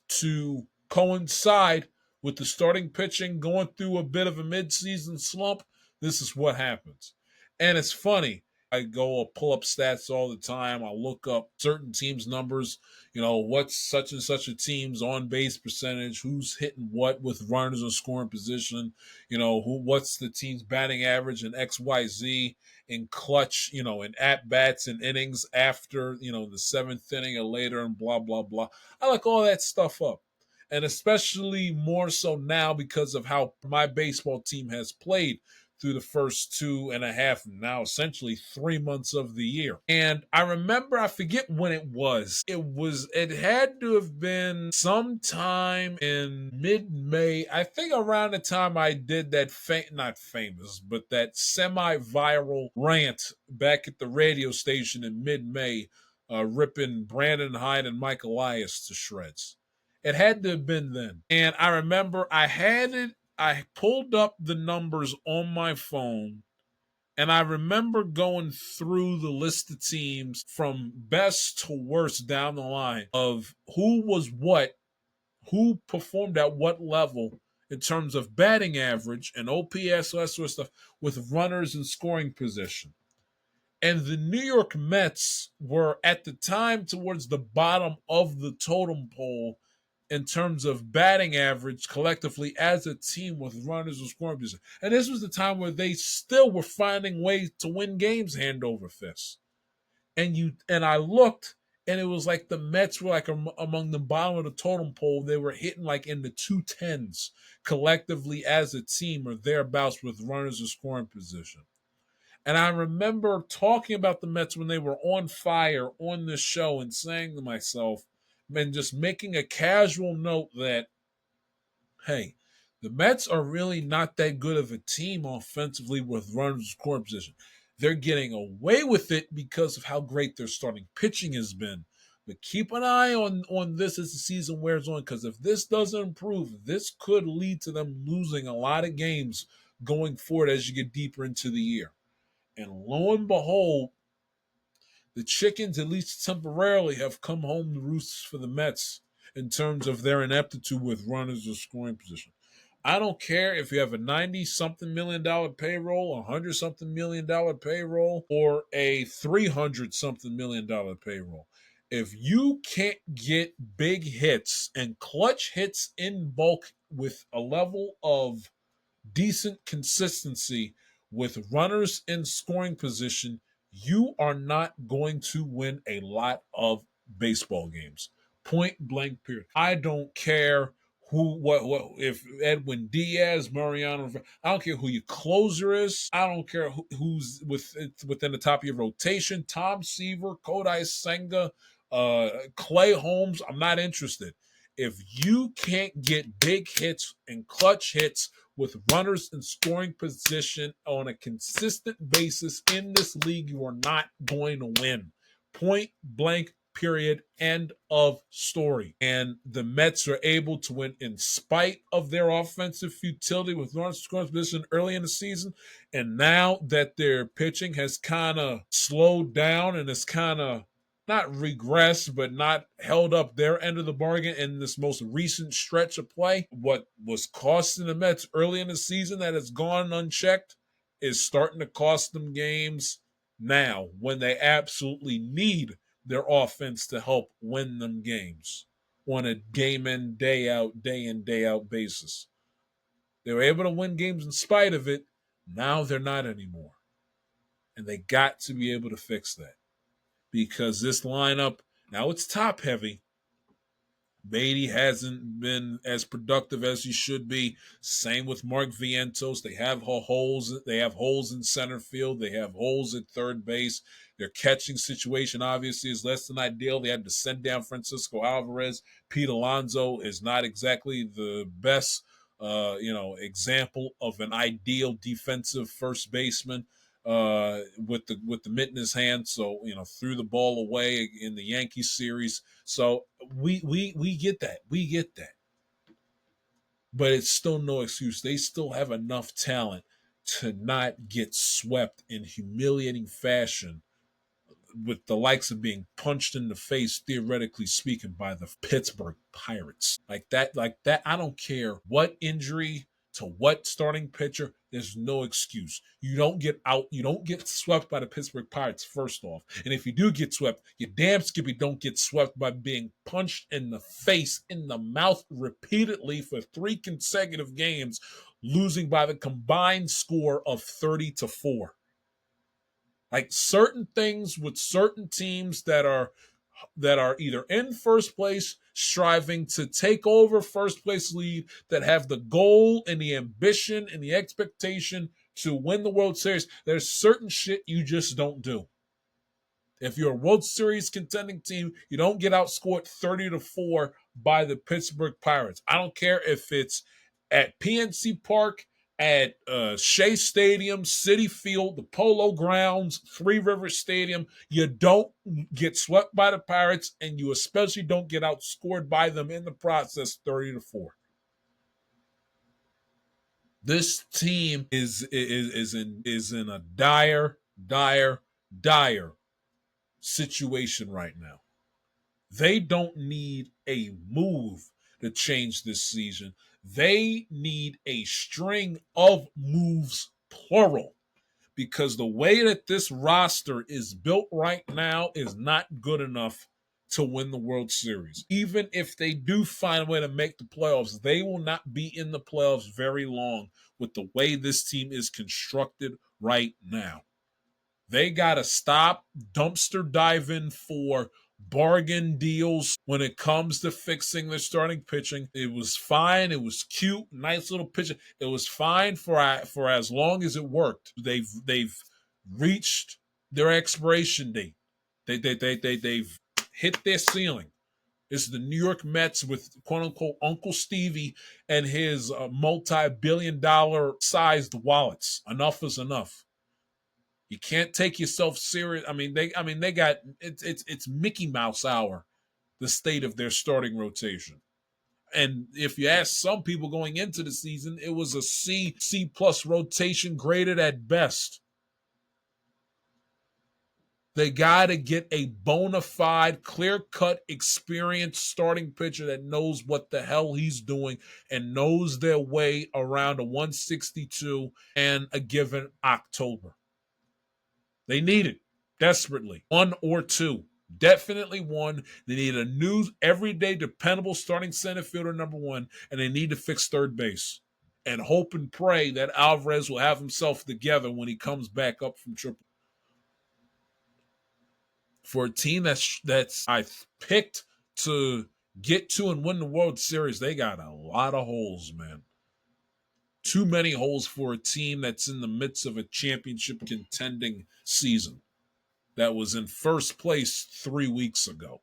to coincide with the starting pitching going through a bit of a midseason slump, this is what happens. And it's funny. I go pull up stats all the time. I look up certain teams' numbers, what's such and such a team's on base percentage, who's hitting what with runners in scoring position, what's the team's batting average in XYZ in clutch, in at bats and innings after, the seventh inning or later and blah, blah, blah. I look all that stuff up. And especially more so now because of how my baseball team has played through the first 2.5, now essentially 3 months of the year. And I remember, I forget when it was. It had to have been sometime in mid-May. I think around the time I did that, not famous, but that semi-viral rant back at the radio station in mid-May, ripping Brandon Hyde and Mike Elias to shreds. It had to have been then. And I remember I pulled up the numbers on my phone, and I remember going through the list of teams from best to worst down the line of who was what, who performed at what level in terms of batting average and OPS, all that sort of stuff, with runners in scoring position. And the New York Mets were at the time towards the bottom of the totem pole in terms of batting average collectively as a team with runners in scoring position. And this was the time where they still were finding ways to win games hand over fist. And I looked, and it was like the Mets were like among the bottom of the totem pole. They were hitting like in the 210s collectively as a team or thereabouts with runners in scoring position. And I remember talking about the Mets when they were on fire on this show and saying to myself, and just making a casual note that, hey, the Mets are really not that good of a team offensively with runners in scoring position. They're getting away with it because of how great their starting pitching has been. But keep an eye on this as the season wears on, because if this doesn't improve, this could lead to them losing a lot of games going forward as you get deeper into the year. And lo and behold, the chickens, at least temporarily, have come home to roost for the Mets in terms of their ineptitude with runners in scoring position. I don't care if you have a $90-something million payroll, a $100-something million payroll, or a $300-something million payroll. If you can't get big hits and clutch hits in bulk with a level of decent consistency with runners in scoring position, you are not going to win a lot of baseball games. Point blank, period. I don't care what if Edwin Diaz, Mariano, I don't care who your closer is. I don't care who's within the top of your rotation. Tom Seaver, Kodai Senga, Clay Holmes. I'm not interested. If you can't get big hits and clutch hits with runners in scoring position on a consistent basis in this league, you are not going to win. Point blank, period, end of story. And the Mets are able to win in spite of their offensive futility with runners in scoring position early in the season. And now that their pitching has kind of slowed down and is kind of not regressed, but not held up their end of the bargain in this most recent stretch of play. What was costing the Mets early in the season that has gone unchecked is starting to cost them games now when they absolutely need their offense to help win them games on a game in, day out basis. They were able to win games in spite of it. Now they're not anymore. And they got to be able to fix that because this lineup, now it's top heavy. Beatty hasn't been as productive as he should be. Same with Mark Vientos. They have holes. They have holes in center field. They have holes at third base. Their catching situation obviously is less than ideal. They had to send down Francisco Alvarez. Pete Alonso is not exactly the best, example of an ideal defensive first baseman. With the mitt in his hand, so threw the ball away in the Yankees series. So we get that, but it's still no excuse. They still have enough talent to not get swept in humiliating fashion, with the likes of being punched in the face, theoretically speaking, by the Pittsburgh Pirates. Like that. I don't care what injury to what starting pitcher, there's no excuse. You don't get swept by the Pittsburgh Pirates, first off. And if you do get swept, you damn skippy don't get swept by being punched in the face, in the mouth repeatedly for 3 consecutive games, losing by the combined score of 30-4. Like certain things with certain teams that are either in first place, striving to take over first place lead, that have the goal and the ambition and the expectation to win the World Series. There's certain shit you just don't do. If you're a World Series contending team, you don't get outscored 30-4 by the Pittsburgh Pirates. I don't care if it's at PNC Park, at Shea Stadium, Citi Field, the Polo Grounds, Three Rivers Stadium. You don't get swept by the Pirates, and you especially don't get outscored by them in the process 30-4. This team is in a dire situation right now. They don't need a move to change this season. They need a string of moves, plural, because the way that this roster is built right now is not good enough to win the World Series. Even if they do find a way to make the playoffs, they will not be in the playoffs very long with the way this team is constructed right now. They got to stop dumpster diving for bargain deals when it comes to fixing their starting pitching. It was fine. It was cute, nice little pitching. It was fine for as long as it worked. They've reached their expiration date. They've hit their ceiling. It's the New York Mets with quote unquote Uncle Stevie and his multi-billion-dollar sized wallets. Enough is enough. You can't take yourself serious. They got it's Mickey Mouse hour, the state of their starting rotation. And if you ask some people going into the season, it was a C plus rotation, graded at best. They got to get a bona fide, clear-cut, experienced starting pitcher that knows what the hell he's doing and knows their way around a 162 and a given October. They need it desperately. 1 or 2. Definitely 1. They need a new, everyday, dependable starting center fielder, number 1, and they need to fix third base. And hope and pray that Alvarez will have himself together when he comes back up from triple. For a team that's I picked to get to and win the World Series, they got a lot of holes, man. Too many holes for a team that's in the midst of a championship contending season that was in first place 3 weeks ago.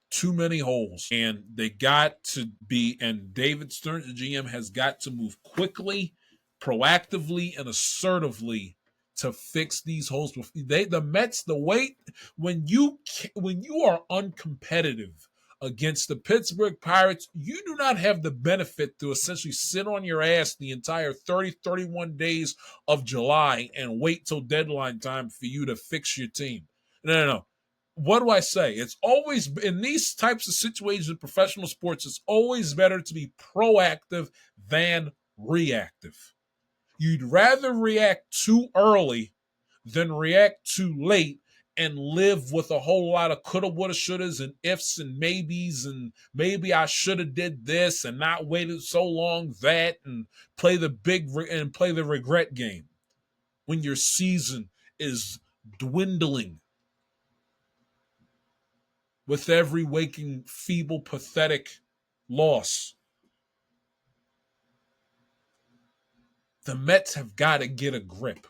Too many holes. And they got to be, and David Stern, the GM, has got to move quickly, proactively, and assertively to fix these holes. The Mets, the way, when you are uncompetitive against the Pittsburgh Pirates, you do not have the benefit to essentially sit on your ass the entire 31 days of July and wait till deadline time for you to fix your team. No. what do I say? It's always, in these types of situations in professional sports, it's always better to be proactive than reactive. You'd rather react too early than react too late and live with a whole lot of coulda, woulda, shouldas, and ifs and maybes, and maybe I should have did this and not waited so long that, and play the regret game when your season is dwindling with every waking, feeble, pathetic loss. The Mets have got to get a grip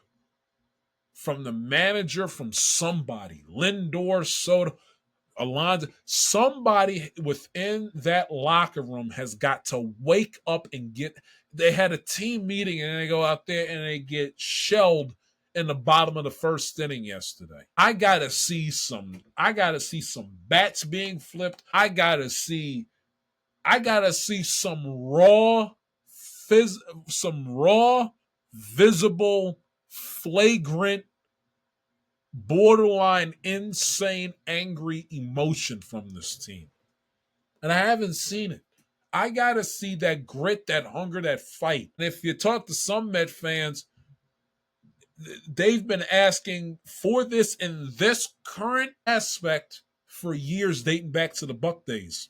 from the manager, from somebody, Lindor, Soto, Alonso, somebody within that locker room has got to wake up and get. They had a team meeting and they go out there and they get shelled in the bottom of the first inning yesterday. I gotta see some bats being flipped. I gotta see some raw, visible, flagrant, borderline insane, angry emotion from this team. And I haven't seen it. I got to see that grit, that hunger, that fight. And if you talk to some Met fans, they've been asking for this in this current aspect for years, dating back to the Buck days.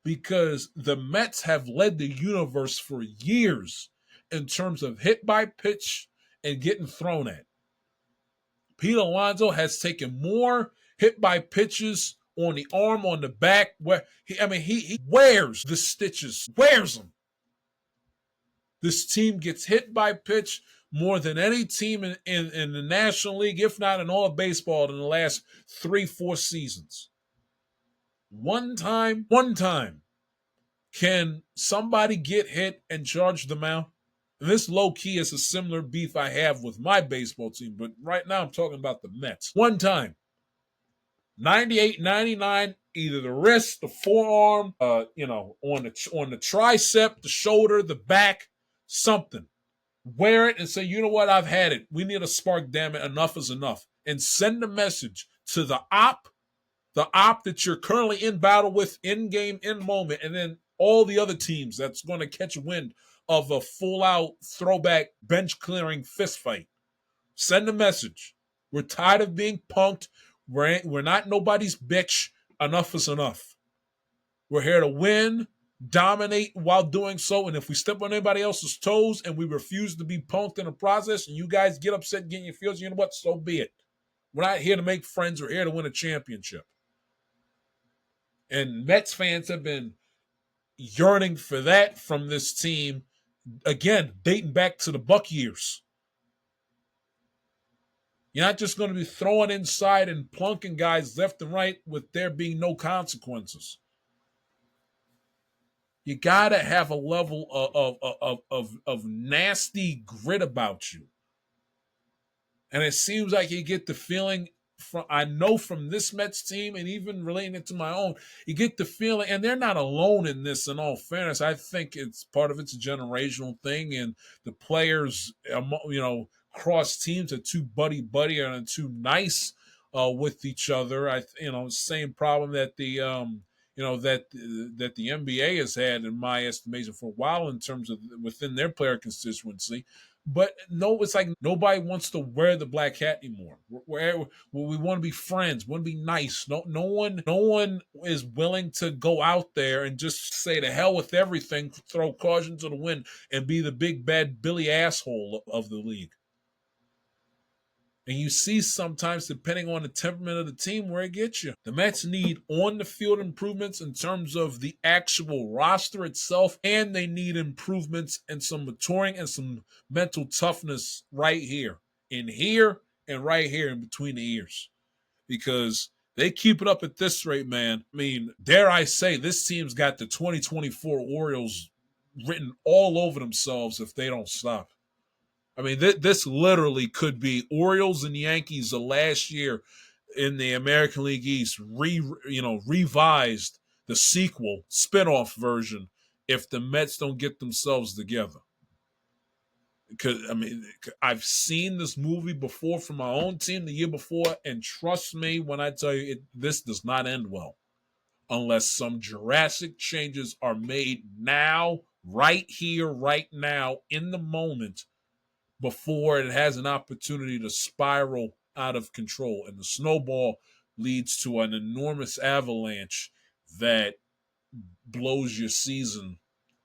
Because the Mets have led the universe for years in terms of hit by pitch and getting thrown at. Pete Alonso has taken more hit by pitches on the arm, on the back, where he wears the stitches, wears them. This team gets hit by pitch more than any team in the National League, if not in all of baseball, in the last 3-4 seasons. One time, can somebody get hit and charge them out? And this low-key is a similar beef I have with my baseball team, but right now I'm talking about the Mets. One time, 98, 99, either the wrist, the forearm, on the tricep, the shoulder, the back, something. Wear it and say, you know what, I've had it. We need a spark, damn it. Enough is enough. And send a message to the op that you're currently in battle with, in game, in moment, and then all the other teams that's going to catch wind of a full-out throwback bench-clearing fist fight. Send a message. We're tired of being punked. We're not nobody's bitch. Enough is enough. We're here to win, dominate while doing so, and if we step on anybody else's toes and we refuse to be punked in the process and you guys get upset, getting your feels, you know what? So be it. We're not here to make friends. We're here to win a championship. And Mets fans have been yearning for that from this team, again, dating back to the Buck years. You're not just going to be throwing inside and plunking guys left and right with there being no consequences. You got to have a level of nasty grit about you. And it seems like you get the feeling, I know from this Mets team, and even relating it to my own, you get the feeling, and they're not alone in this, in all fairness. I think it's part of it's a generational thing, and the players, cross teams are too buddy and too nice with each other. Same problem that the that the NBA has had, in my estimation, for a while in terms of within their player constituency. But no, it's like nobody wants to wear the black hat anymore. We want to be friends, want to be nice. No one is willing to go out there and just say to hell with everything, throw caution to the wind, and be the big bad Billy asshole of the league. And you see sometimes, depending on the temperament of the team, where it gets you. The Mets need on-the-field improvements in terms of the actual roster itself, and they need improvements and some maturing and some mental toughness right here and right here in between the ears. Because they keep it up at this rate, man. I mean, dare I say, this team's got the 2024 Orioles written all over themselves if they don't stop. I mean, this literally could be Orioles and Yankees of last year in the American League East, revised, the sequel, spinoff version, if the Mets don't get themselves together. Because I've seen this movie before from my own team the year before, and trust me when I tell you, this does not end well unless some drastic changes are made now, right here, right now, in the moment, before it has an opportunity to spiral out of control. And the snowball leads to an enormous avalanche that blows your season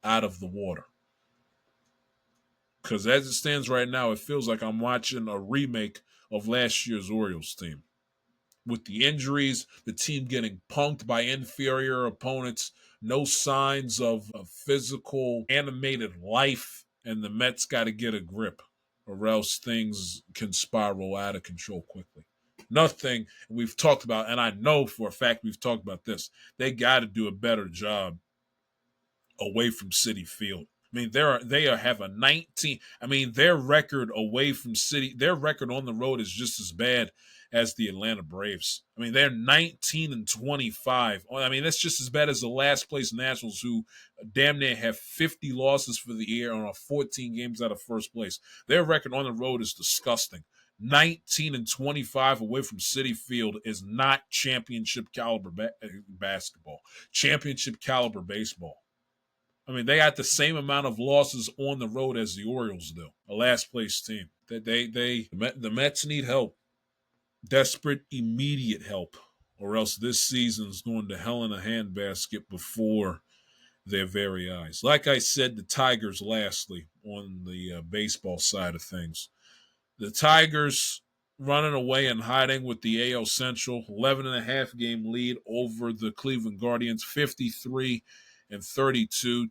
out of the water. Because as it stands right now, it feels like I'm watching a remake of last year's Orioles team. With the injuries, the team getting punked by inferior opponents, no signs of a physical, animated life, and the Mets got to get a grip, or else things can spiral out of control quickly. Nothing we've talked about, and I know for a fact we've talked about this, they got to do a better job away from Citi Field. They have a 19. Their record away from Citi, their record on the road is just as bad as the Atlanta Braves. They're 19-25. That's just as bad as the last place Nationals, who damn near have 50 losses for the year and are 14 games out of first place. Their record on the road is disgusting. 19-25 away from Citi Field is not championship caliber basketball. Championship caliber baseball. They got the same amount of losses on the road as the Orioles do, a last place team. The Mets need help, desperate, immediate help, or else this season's going to hell in a handbasket before their very eyes. Like I said, the Tigers, lastly, on the baseball side of things. The Tigers running away and hiding with the AL Central, 11.5 game lead over the Cleveland Guardians, 53-32,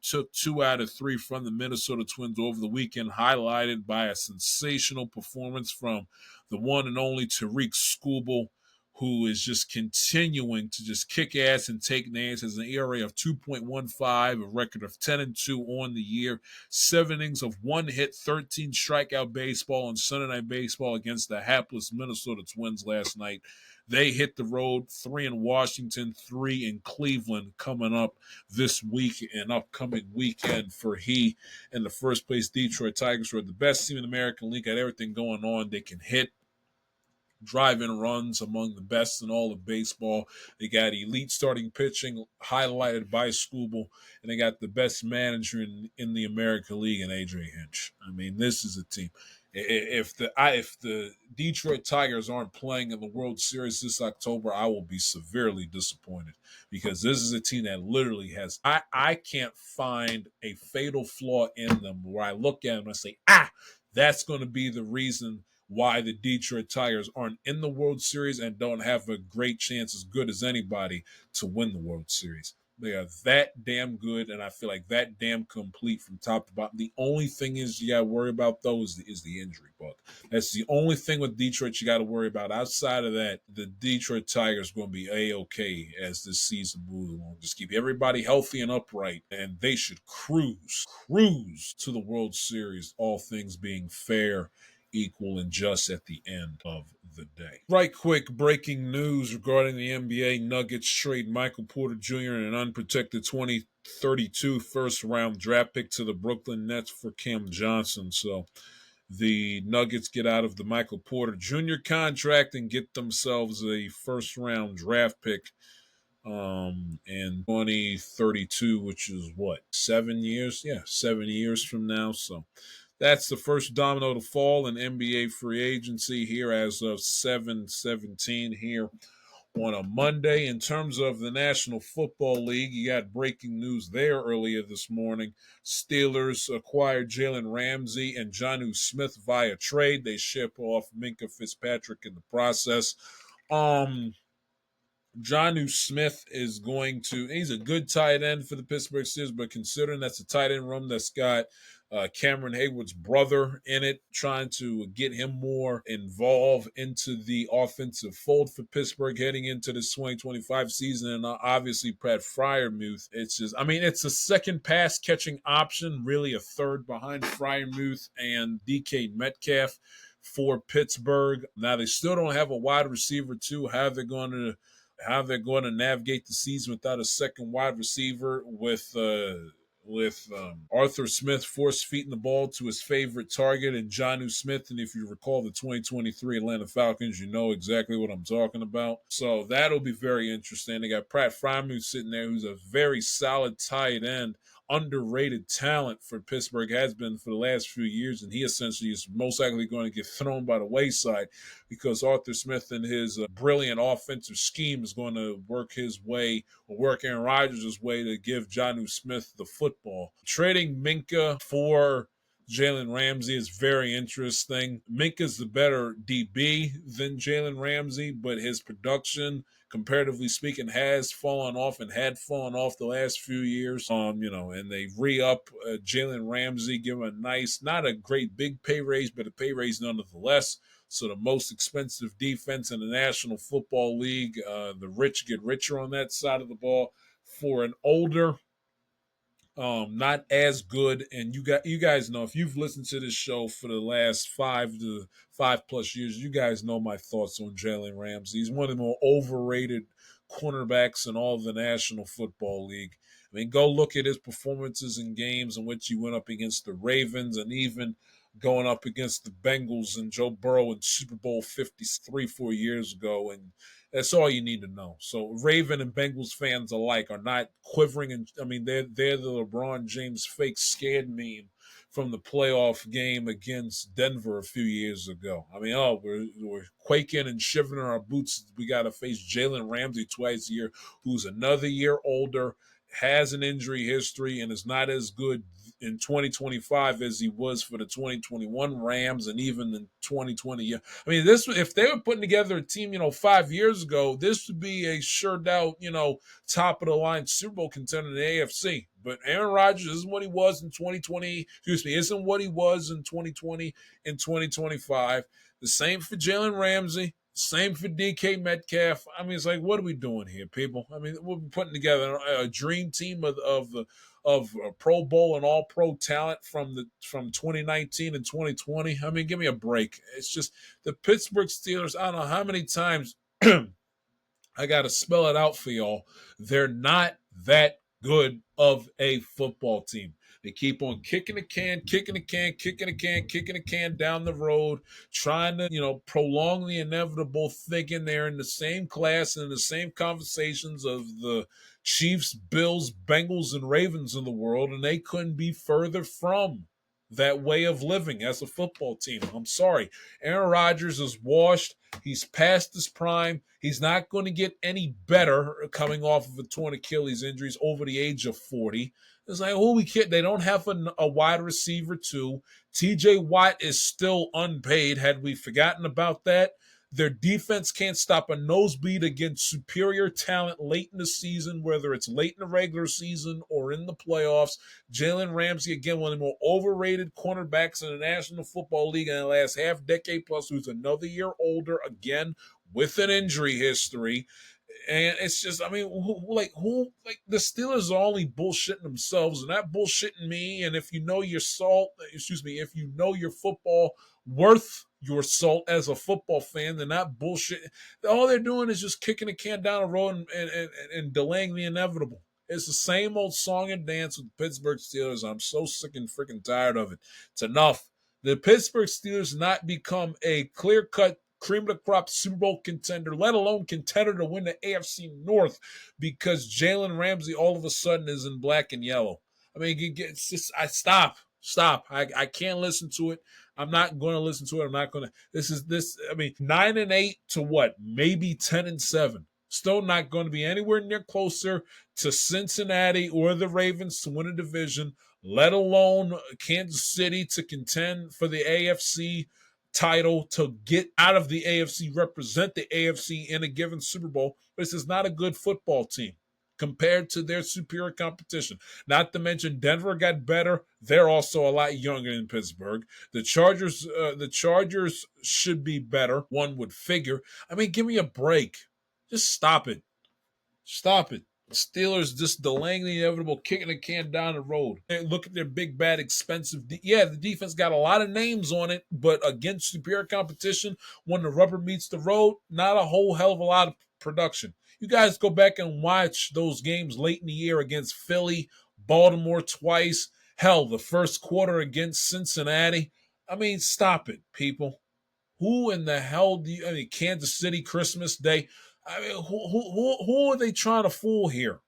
took 2 out of 3 from the Minnesota Twins over the weekend, highlighted by a sensational performance from the one and only Tariq Skubal, who is just continuing to just kick ass and take names. Has an ERA of 2.15, a record of 10-2 on the year, 7 innings of 1 hit, 13 strikeout baseball on Sunday Night Baseball against the hapless Minnesota Twins last night. They hit the road, 3 in Washington, 3 in Cleveland coming up this week and upcoming weekend for he and the first place Detroit Tigers, who are the best team in the American League, got everything going on. They can hit, drive-in runs, among the best in all of baseball. They got elite starting pitching highlighted by Skubal, and they got the best manager in the American League in A.J. Hinch. This is a team. If the Detroit Tigers aren't playing in the World Series this October, I will be severely disappointed, because this is a team that literally has – I can't find a fatal flaw in them where I look at them and I say, that's going to be the reason why the Detroit Tigers aren't in the World Series and don't have a great chance, as good as anybody, to win the World Series. They are that damn good, and I feel like that damn complete from top to bottom. The only thing is you got to worry about, though, is the injury bug. That's the only thing with Detroit you got to worry about. Outside of that, the Detroit Tigers are going to be A-okay as this season moves along. Just keep everybody healthy and upright, and they should cruise to the World Series, all things being fair, equal, and just at the end of the day. Right quick, breaking news regarding the NBA. Nuggets trade Michael Porter Jr. and an unprotected 2032 first-round draft pick to the Brooklyn Nets for Cam Johnson. So the Nuggets get out of the Michael Porter Jr. contract and get themselves a first-round draft pick in 2032, which is 7 years? Yeah, 7 years from now. So that's the first domino to fall in NBA free agency here as of 7/17 here on a Monday. In terms of the National Football League, you got breaking news there earlier this morning. Steelers acquired Jalen Ramsey and Jonnu Smith via trade. They ship off Minkah Fitzpatrick in the process. Jonnu Smith is he's a good tight end for the Pittsburgh Steelers, but considering that's a tight end room that's got Cameron Hayward's brother in it, trying to get him more involved into the offensive fold for Pittsburgh heading into this 2025 season, and obviously Pat Freiermuth. It's a second pass catching option, really a third behind Freiermuth and DK Metcalf for Pittsburgh. Now they still don't have a wide receiver too. How they're going to navigate the season without a second wide receiver with with Arthur Smith force-feeding the ball to his favorite target and Jonnu Smith. And if you recall the 2023 Atlanta Falcons, you know exactly what I'm talking about. So that'll be very interesting. They got Pratt Freiermuth sitting there, who's a very solid tight end, underrated talent for Pittsburgh, has been for the last few years, and he essentially is most likely going to get thrown by the wayside because Arthur Smith and his brilliant offensive scheme is going to work his way or work Aaron Rodgers' way to give Jonnu Smith the football. Trading Minka for Jalen Ramsey is very interesting. Minka's the better DB than Jalen Ramsey, but his production, comparatively speaking, has fallen off and had fallen off the last few years. And they re-up Jalen Ramsey, give him a nice, not a great big pay raise, but a pay raise nonetheless. So the most expensive defense in the National Football League, the rich get richer on that side of the ball. For an older, not as good, and you guys know, if you've listened to this show for the last 5+ years, you guys know my thoughts on Jalen Ramsey. He's one of the more overrated cornerbacks in all of the National Football League. I mean, go look at his performances in games in which he went up against the Ravens and even going up against the Bengals and Joe Burrow in Super Bowl 53 4 years ago, and that's all you need to know. So Raven and Bengals fans alike are not quivering, and I mean they're the LeBron James fake scared meme from the playoff game against Denver a few years ago. I mean, we're quaking and shivering in our boots. We got to face Jalen Ramsey twice a year, who's another year older, has an injury history, and is not as good in 2025 as he was for the 2021 Rams and even in 2020. I mean, this, if they were putting together a team, 5 years ago, this would be a sure doubt, top of the line Super Bowl contender in the AFC. But Aaron Rodgers isn't what he was in 2020. Isn't what he was in 2020 and 2025. The same for Jalen Ramsey. Same for DK Metcalf. I mean, it's like, what are we doing here, people? I mean, we're putting together a dream team of Pro Bowl and All Pro talent from 2019 and 2020. I mean, give me a break. It's just the Pittsburgh Steelers. I don't know how many times I got to spell it out for y'all. They're not that good of a football team. They keep on kicking the can down the road, trying to, prolong the inevitable, thinking they're in the same class and in the same conversations of the Chiefs, Bills, Bengals, and Ravens in the world, and they couldn't be further from that way of living as a football team. I'm sorry. Aaron Rodgers is washed. He's past his prime. He's not going to get any better coming off of a torn Achilles injuries over the age of 40. It's like, we kid. They don't have a wide receiver too. TJ Watt is still unpaid. Had we forgotten about that? Their defense can't stop a nosebleed against superior talent late in the season, whether it's late in the regular season or in the playoffs. Jalen Ramsey, again, one of the more overrated cornerbacks in the National Football League in the last half decade plus, who's another year older, again, with an injury history. And it's just, I mean, the Steelers are only bullshitting themselves and not bullshitting me. And if you know your if you know your football worth your salt as a football fan, they're not bullshitting. All they're doing is just kicking the can down the road and delaying the inevitable. It's the same old song and dance with the Pittsburgh Steelers. I'm so sick and freaking tired of it. It's enough. The Pittsburgh Steelers not become a clear-cut cream of the crop Super Bowl contender, let alone contender to win the AFC North because Jalen Ramsey all of a sudden is in black and yellow. I mean, it's just, stop. I can't listen to it. I'm not going to listen to it. I'm not going to. I mean, 9-8 to what? Maybe 10-7. Still not going to be anywhere near closer to Cincinnati or the Ravens to win a division, let alone Kansas City to contend for the AFC title, to get out of the AFC, represent the AFC in a given Super Bowl. But this is not a good football team compared to their superior competition. Not to mention Denver got better. They're also a lot younger than Pittsburgh. The Chargers should be better, one would figure. I mean, give me a break. Just stop it. Stop it. Steelers just delaying the inevitable, kicking the can down the road. And look at their big, bad, expensive. The defense got a lot of names on it, but against superior competition, when the rubber meets the road, not a whole hell of a lot of production. You guys go back and watch those games late in the year against Philly, Baltimore twice. Hell, the first quarter against Cincinnati. I mean, stop it, people. Who in the hell do you? I mean, Kansas City Christmas Day. I mean, who are they trying to fool here?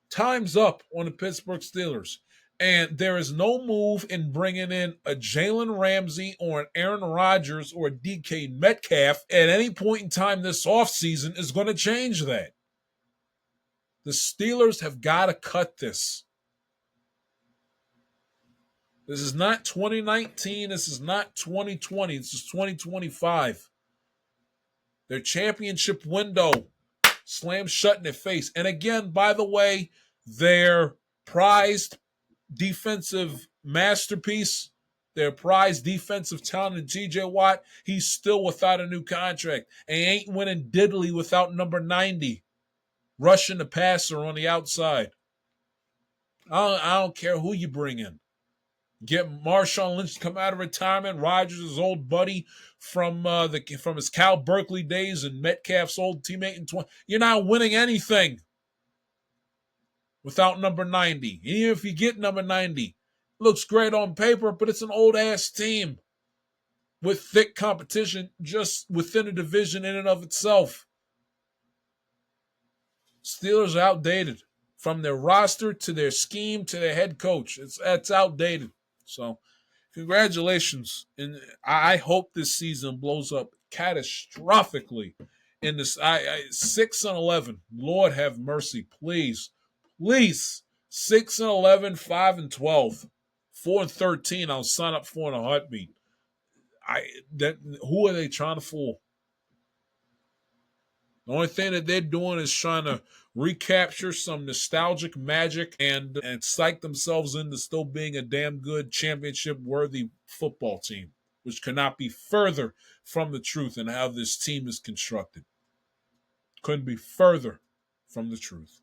Time's up on the Pittsburgh Steelers. And there is no move in bringing in a Jalen Ramsey or an Aaron Rodgers or a DK Metcalf at any point in time this offseason is going to change that. The Steelers have got to cut this. This is not 2019. This is not 2020. This is 2025. Their championship window slammed shut in their face. And again, by the way, their prized defensive masterpiece, their prized defensive talent, TJ Watt, he's still without a new contract. And he ain't winning diddly without number 90, rushing the passer on the outside. I don't care who you bring in. Get Marshawn Lynch to come out of retirement. Rodgers' old buddy from his Cal Berkeley days and Metcalf's old teammate in 20. You're not winning anything without number 90. Even if you get number 90, looks great on paper, but it's an old-ass team with thick competition just within a division in and of itself. Steelers are outdated. From their roster to their scheme to their head coach. It's outdated. So, congratulations. And I hope this season blows up catastrophically in this 6-11. Lord have mercy, please. Please. 6-11, 5-12. 4-13. I'll sign up for in a heartbeat. Who are they trying to fool? The only thing that they're doing is trying to recapture some nostalgic magic and psych themselves into still being a damn good championship-worthy football team, which cannot be further from the truth in how this team is constructed. Couldn't be further from the truth.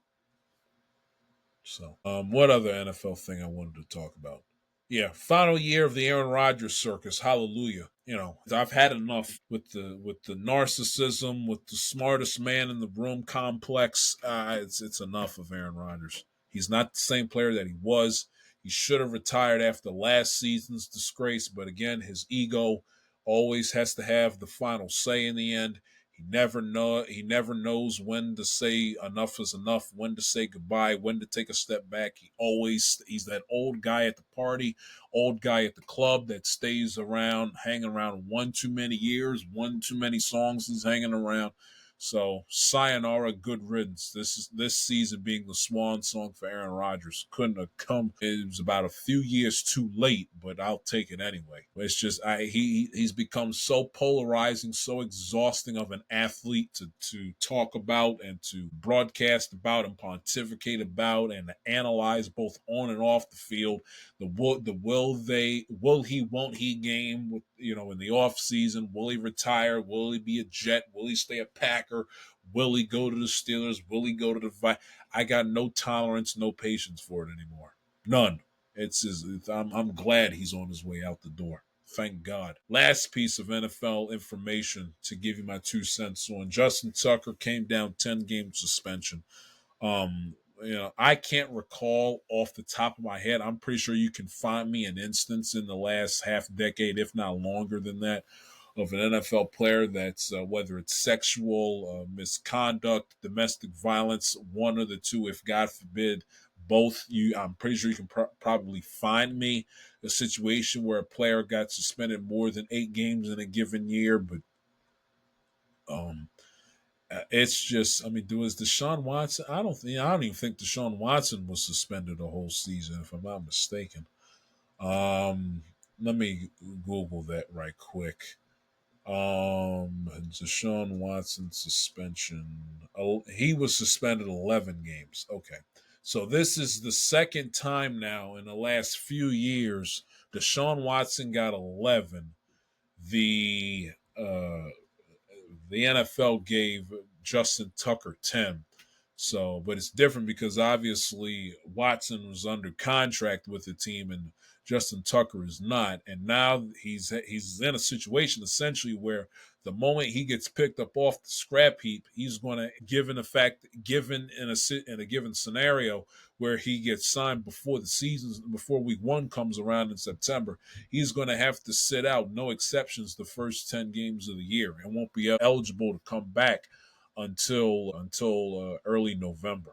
So, what other NFL thing I wanted to talk about? Yeah, final year of the Aaron Rodgers circus. Hallelujah. You know, I've had enough with the narcissism, with the smartest man in the room complex. It's enough of Aaron Rodgers. He's not the same player that he was. He should have retired after last season's disgrace, but again, his ego always has to have the final say in the end. He never knows when to say enough is enough, when to say goodbye, when to take a step back. He's that old guy at the party, old guy at the club that stays around, hanging around one too many years, one too many songs he's hanging around. So, sayonara, good riddance. This season being the swan song for Aaron Rodgers. Couldn't have come. It was about a few years too late, but I'll take it anyway. It's just he's become so polarizing, so exhausting of an athlete to talk about and to broadcast about and pontificate about and to analyze both on and off the field. The will he, won't he game with, in the off season. Will he retire? Will he be a Jet? Will he stay a Packer? Will he go to the Steelers? Will he go to the Vikings? I got no tolerance, no patience for it anymore. None. I'm glad he's on his way out the door. Thank God. Last piece of NFL information to give you my 2 cents on. Justin Tucker came down 10-game suspension. I can't recall off the top of my head. I'm pretty sure you can find me an instance in the last half decade, if not longer than that, of an NFL player that's whether it's sexual misconduct, domestic violence, one of the two, if God forbid, both. I'm pretty sure you can probably find me a situation where a player got suspended more than 8 games in a given year, but it's just, was Deshaun Watson? I don't even think Deshaun Watson was suspended a whole season, if I'm not mistaken. Let me Google that right quick. Deshaun Watson suspension. Oh, he was suspended 11 games. Okay. So this is the second time now in the last few years Deshaun Watson got 11. The NFL gave Justin Tucker 10. So, but it's different because obviously Watson was under contract with the team and Justin Tucker is not, and now he's in a situation essentially where the moment he gets picked up off the scrap heap, he's going to, given in a given scenario where he gets signed before week 1 comes around in September, he's going to have to sit out, no exceptions, the first 10 games of the year, and won't be eligible to come back until early November.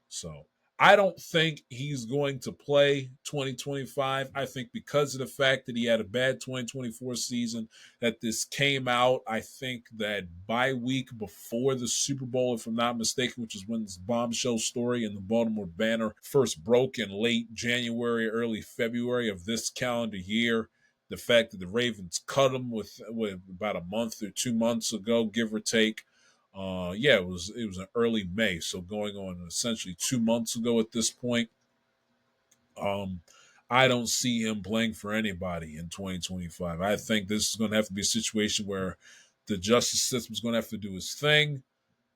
So I don't think he's going to play 2025. I think because of the fact that he had a bad 2024 season, that this came out, I think that by week before the Super Bowl, if I'm not mistaken, which is when this bombshell story in the Baltimore Banner first broke in late January, early February of this calendar year. The fact that the Ravens cut him with about a month or 2 months ago, give or take. It was in early May, so going on essentially 2 months ago at this point. I don't see him playing for anybody in 2025. I think this is going to have to be a situation where the justice system is going to have to do his thing.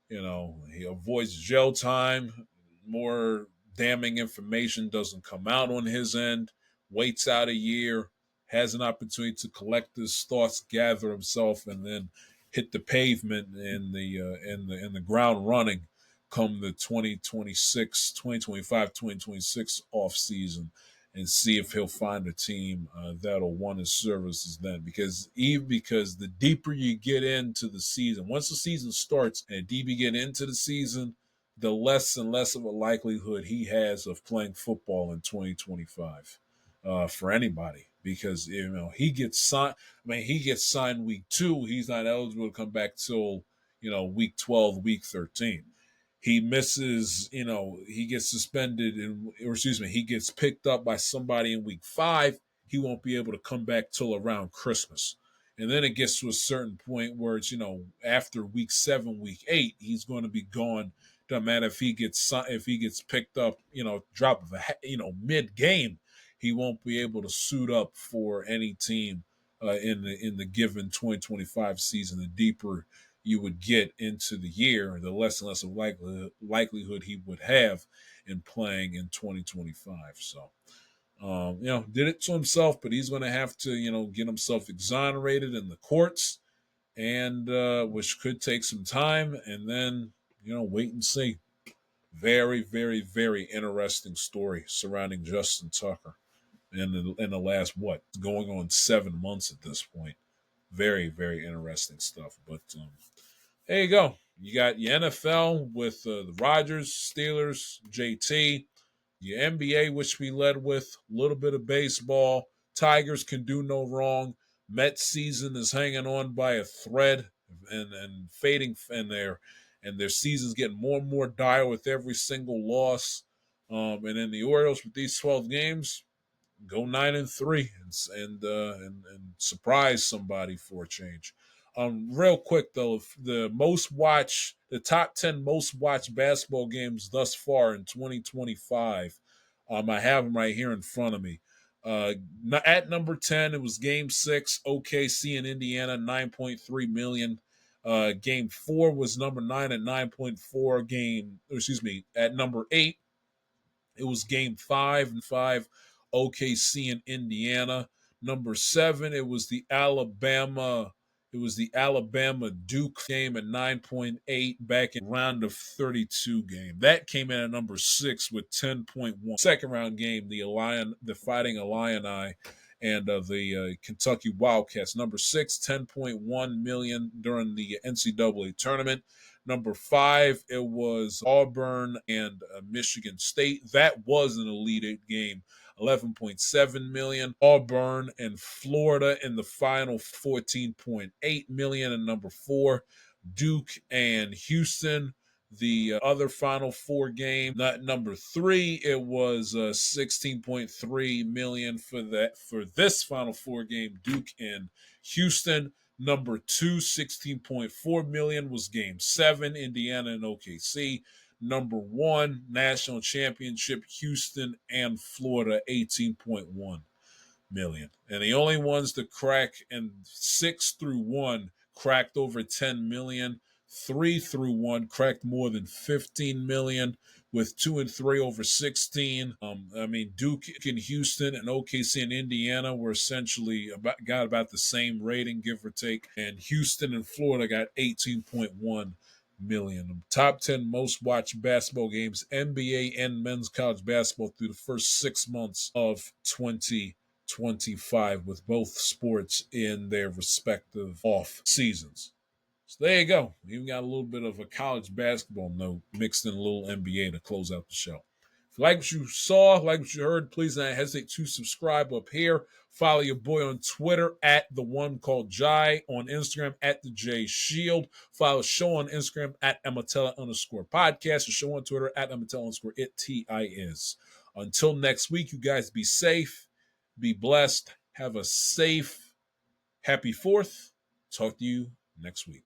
He avoids jail time. More damning information doesn't come out on his end. Waits out a year, has an opportunity to collect his thoughts, gather himself, and then hit the pavement in the ground running come the 2025-2026 off season, and see if he'll find a team that'll want his services then. Because the deeper you get into the season, once the season starts and the deeper you get into the season, the less and less of a likelihood he has of playing football in 2025 for anybody. Because he gets signed. He gets signed week 2. He's not eligible to come back till week 12, week 13. He misses, he gets suspended, he gets picked up by somebody in week 5. He won't be able to come back till around Christmas. And then it gets to a certain point where it's, after week 7, week 8, he's going to be gone. Doesn't matter if he gets picked up, drop of mid game, he won't be able to suit up for any team in the given 2025 season. The deeper you would get into the year, the less and less of likelihood he would have in playing in 2025. So, did it to himself, but he's going to have to, get himself exonerated in the courts, and which could take some time, and then, wait and see. Very, very, very interesting story surrounding Justin Tucker in the last, going on 7 months at this point. Very, very interesting stuff. But there you go. You got your NFL with the Rodgers, Steelers, JT. Your NBA, which we led with. A little bit of baseball. Tigers can do no wrong. Mets season is hanging on by a thread and fading, and their season's getting more and more dire with every single loss. And then the Orioles with these 12 games, go 9-3 and surprise somebody for a change. Real quick though, the top 10 most watched basketball games thus far in 2025. I have them right here in front of me. At number 10, it was Game 6, OKC in Indiana, 9.3 million. Game 4 was number 9 at 9.4. At number 8, it was Game 5, OKC in Indiana. Number 7, it was the Alabama Duke game at 9.8 back in round of 32 game. That came in at number 6 with 10.1. Second round game, the Fighting Illini and the Kentucky Wildcats. Number 6, 10.1 million during the NCAA tournament. Number 5, it was Auburn and Michigan State. That was an Elite Eight game. 11.7 million. Auburn and Florida in the final, 14.8 million. And number 4, Duke and Houston, the other Final Four game. Number 3, it was 16.3 million for this Final Four game, Duke and Houston. Number 2, 16.4 million was Game 7, Indiana and OKC. Number 1, national championship, Houston and Florida, 18.1 million. And the only ones to crack, and 6 through 1 cracked over 10 million. 3-1, cracked more than 15 million with 2 and 3 over 16. Duke in Houston and OKC in Indiana were essentially got about the same rating, give or take. And Houston and Florida got 18.1 million. Top 10 most watched basketball games, NBA and men's college basketball through the first 6 months of 2025, with both sports in their respective off seasons. So there you go. We even got a little bit of a college basketball note mixed in a little NBA to close out the show. If you like what you saw, like what you heard, please don't hesitate to subscribe up here. Follow your boy on Twitter at the one called Jai, on Instagram at the J Shield. Follow the show on Instagram at Ematella_podcast. The show on Twitter at Ematella_it_TIS. Until next week, you guys be safe, be blessed, have a safe, happy 4th. Talk to you next week.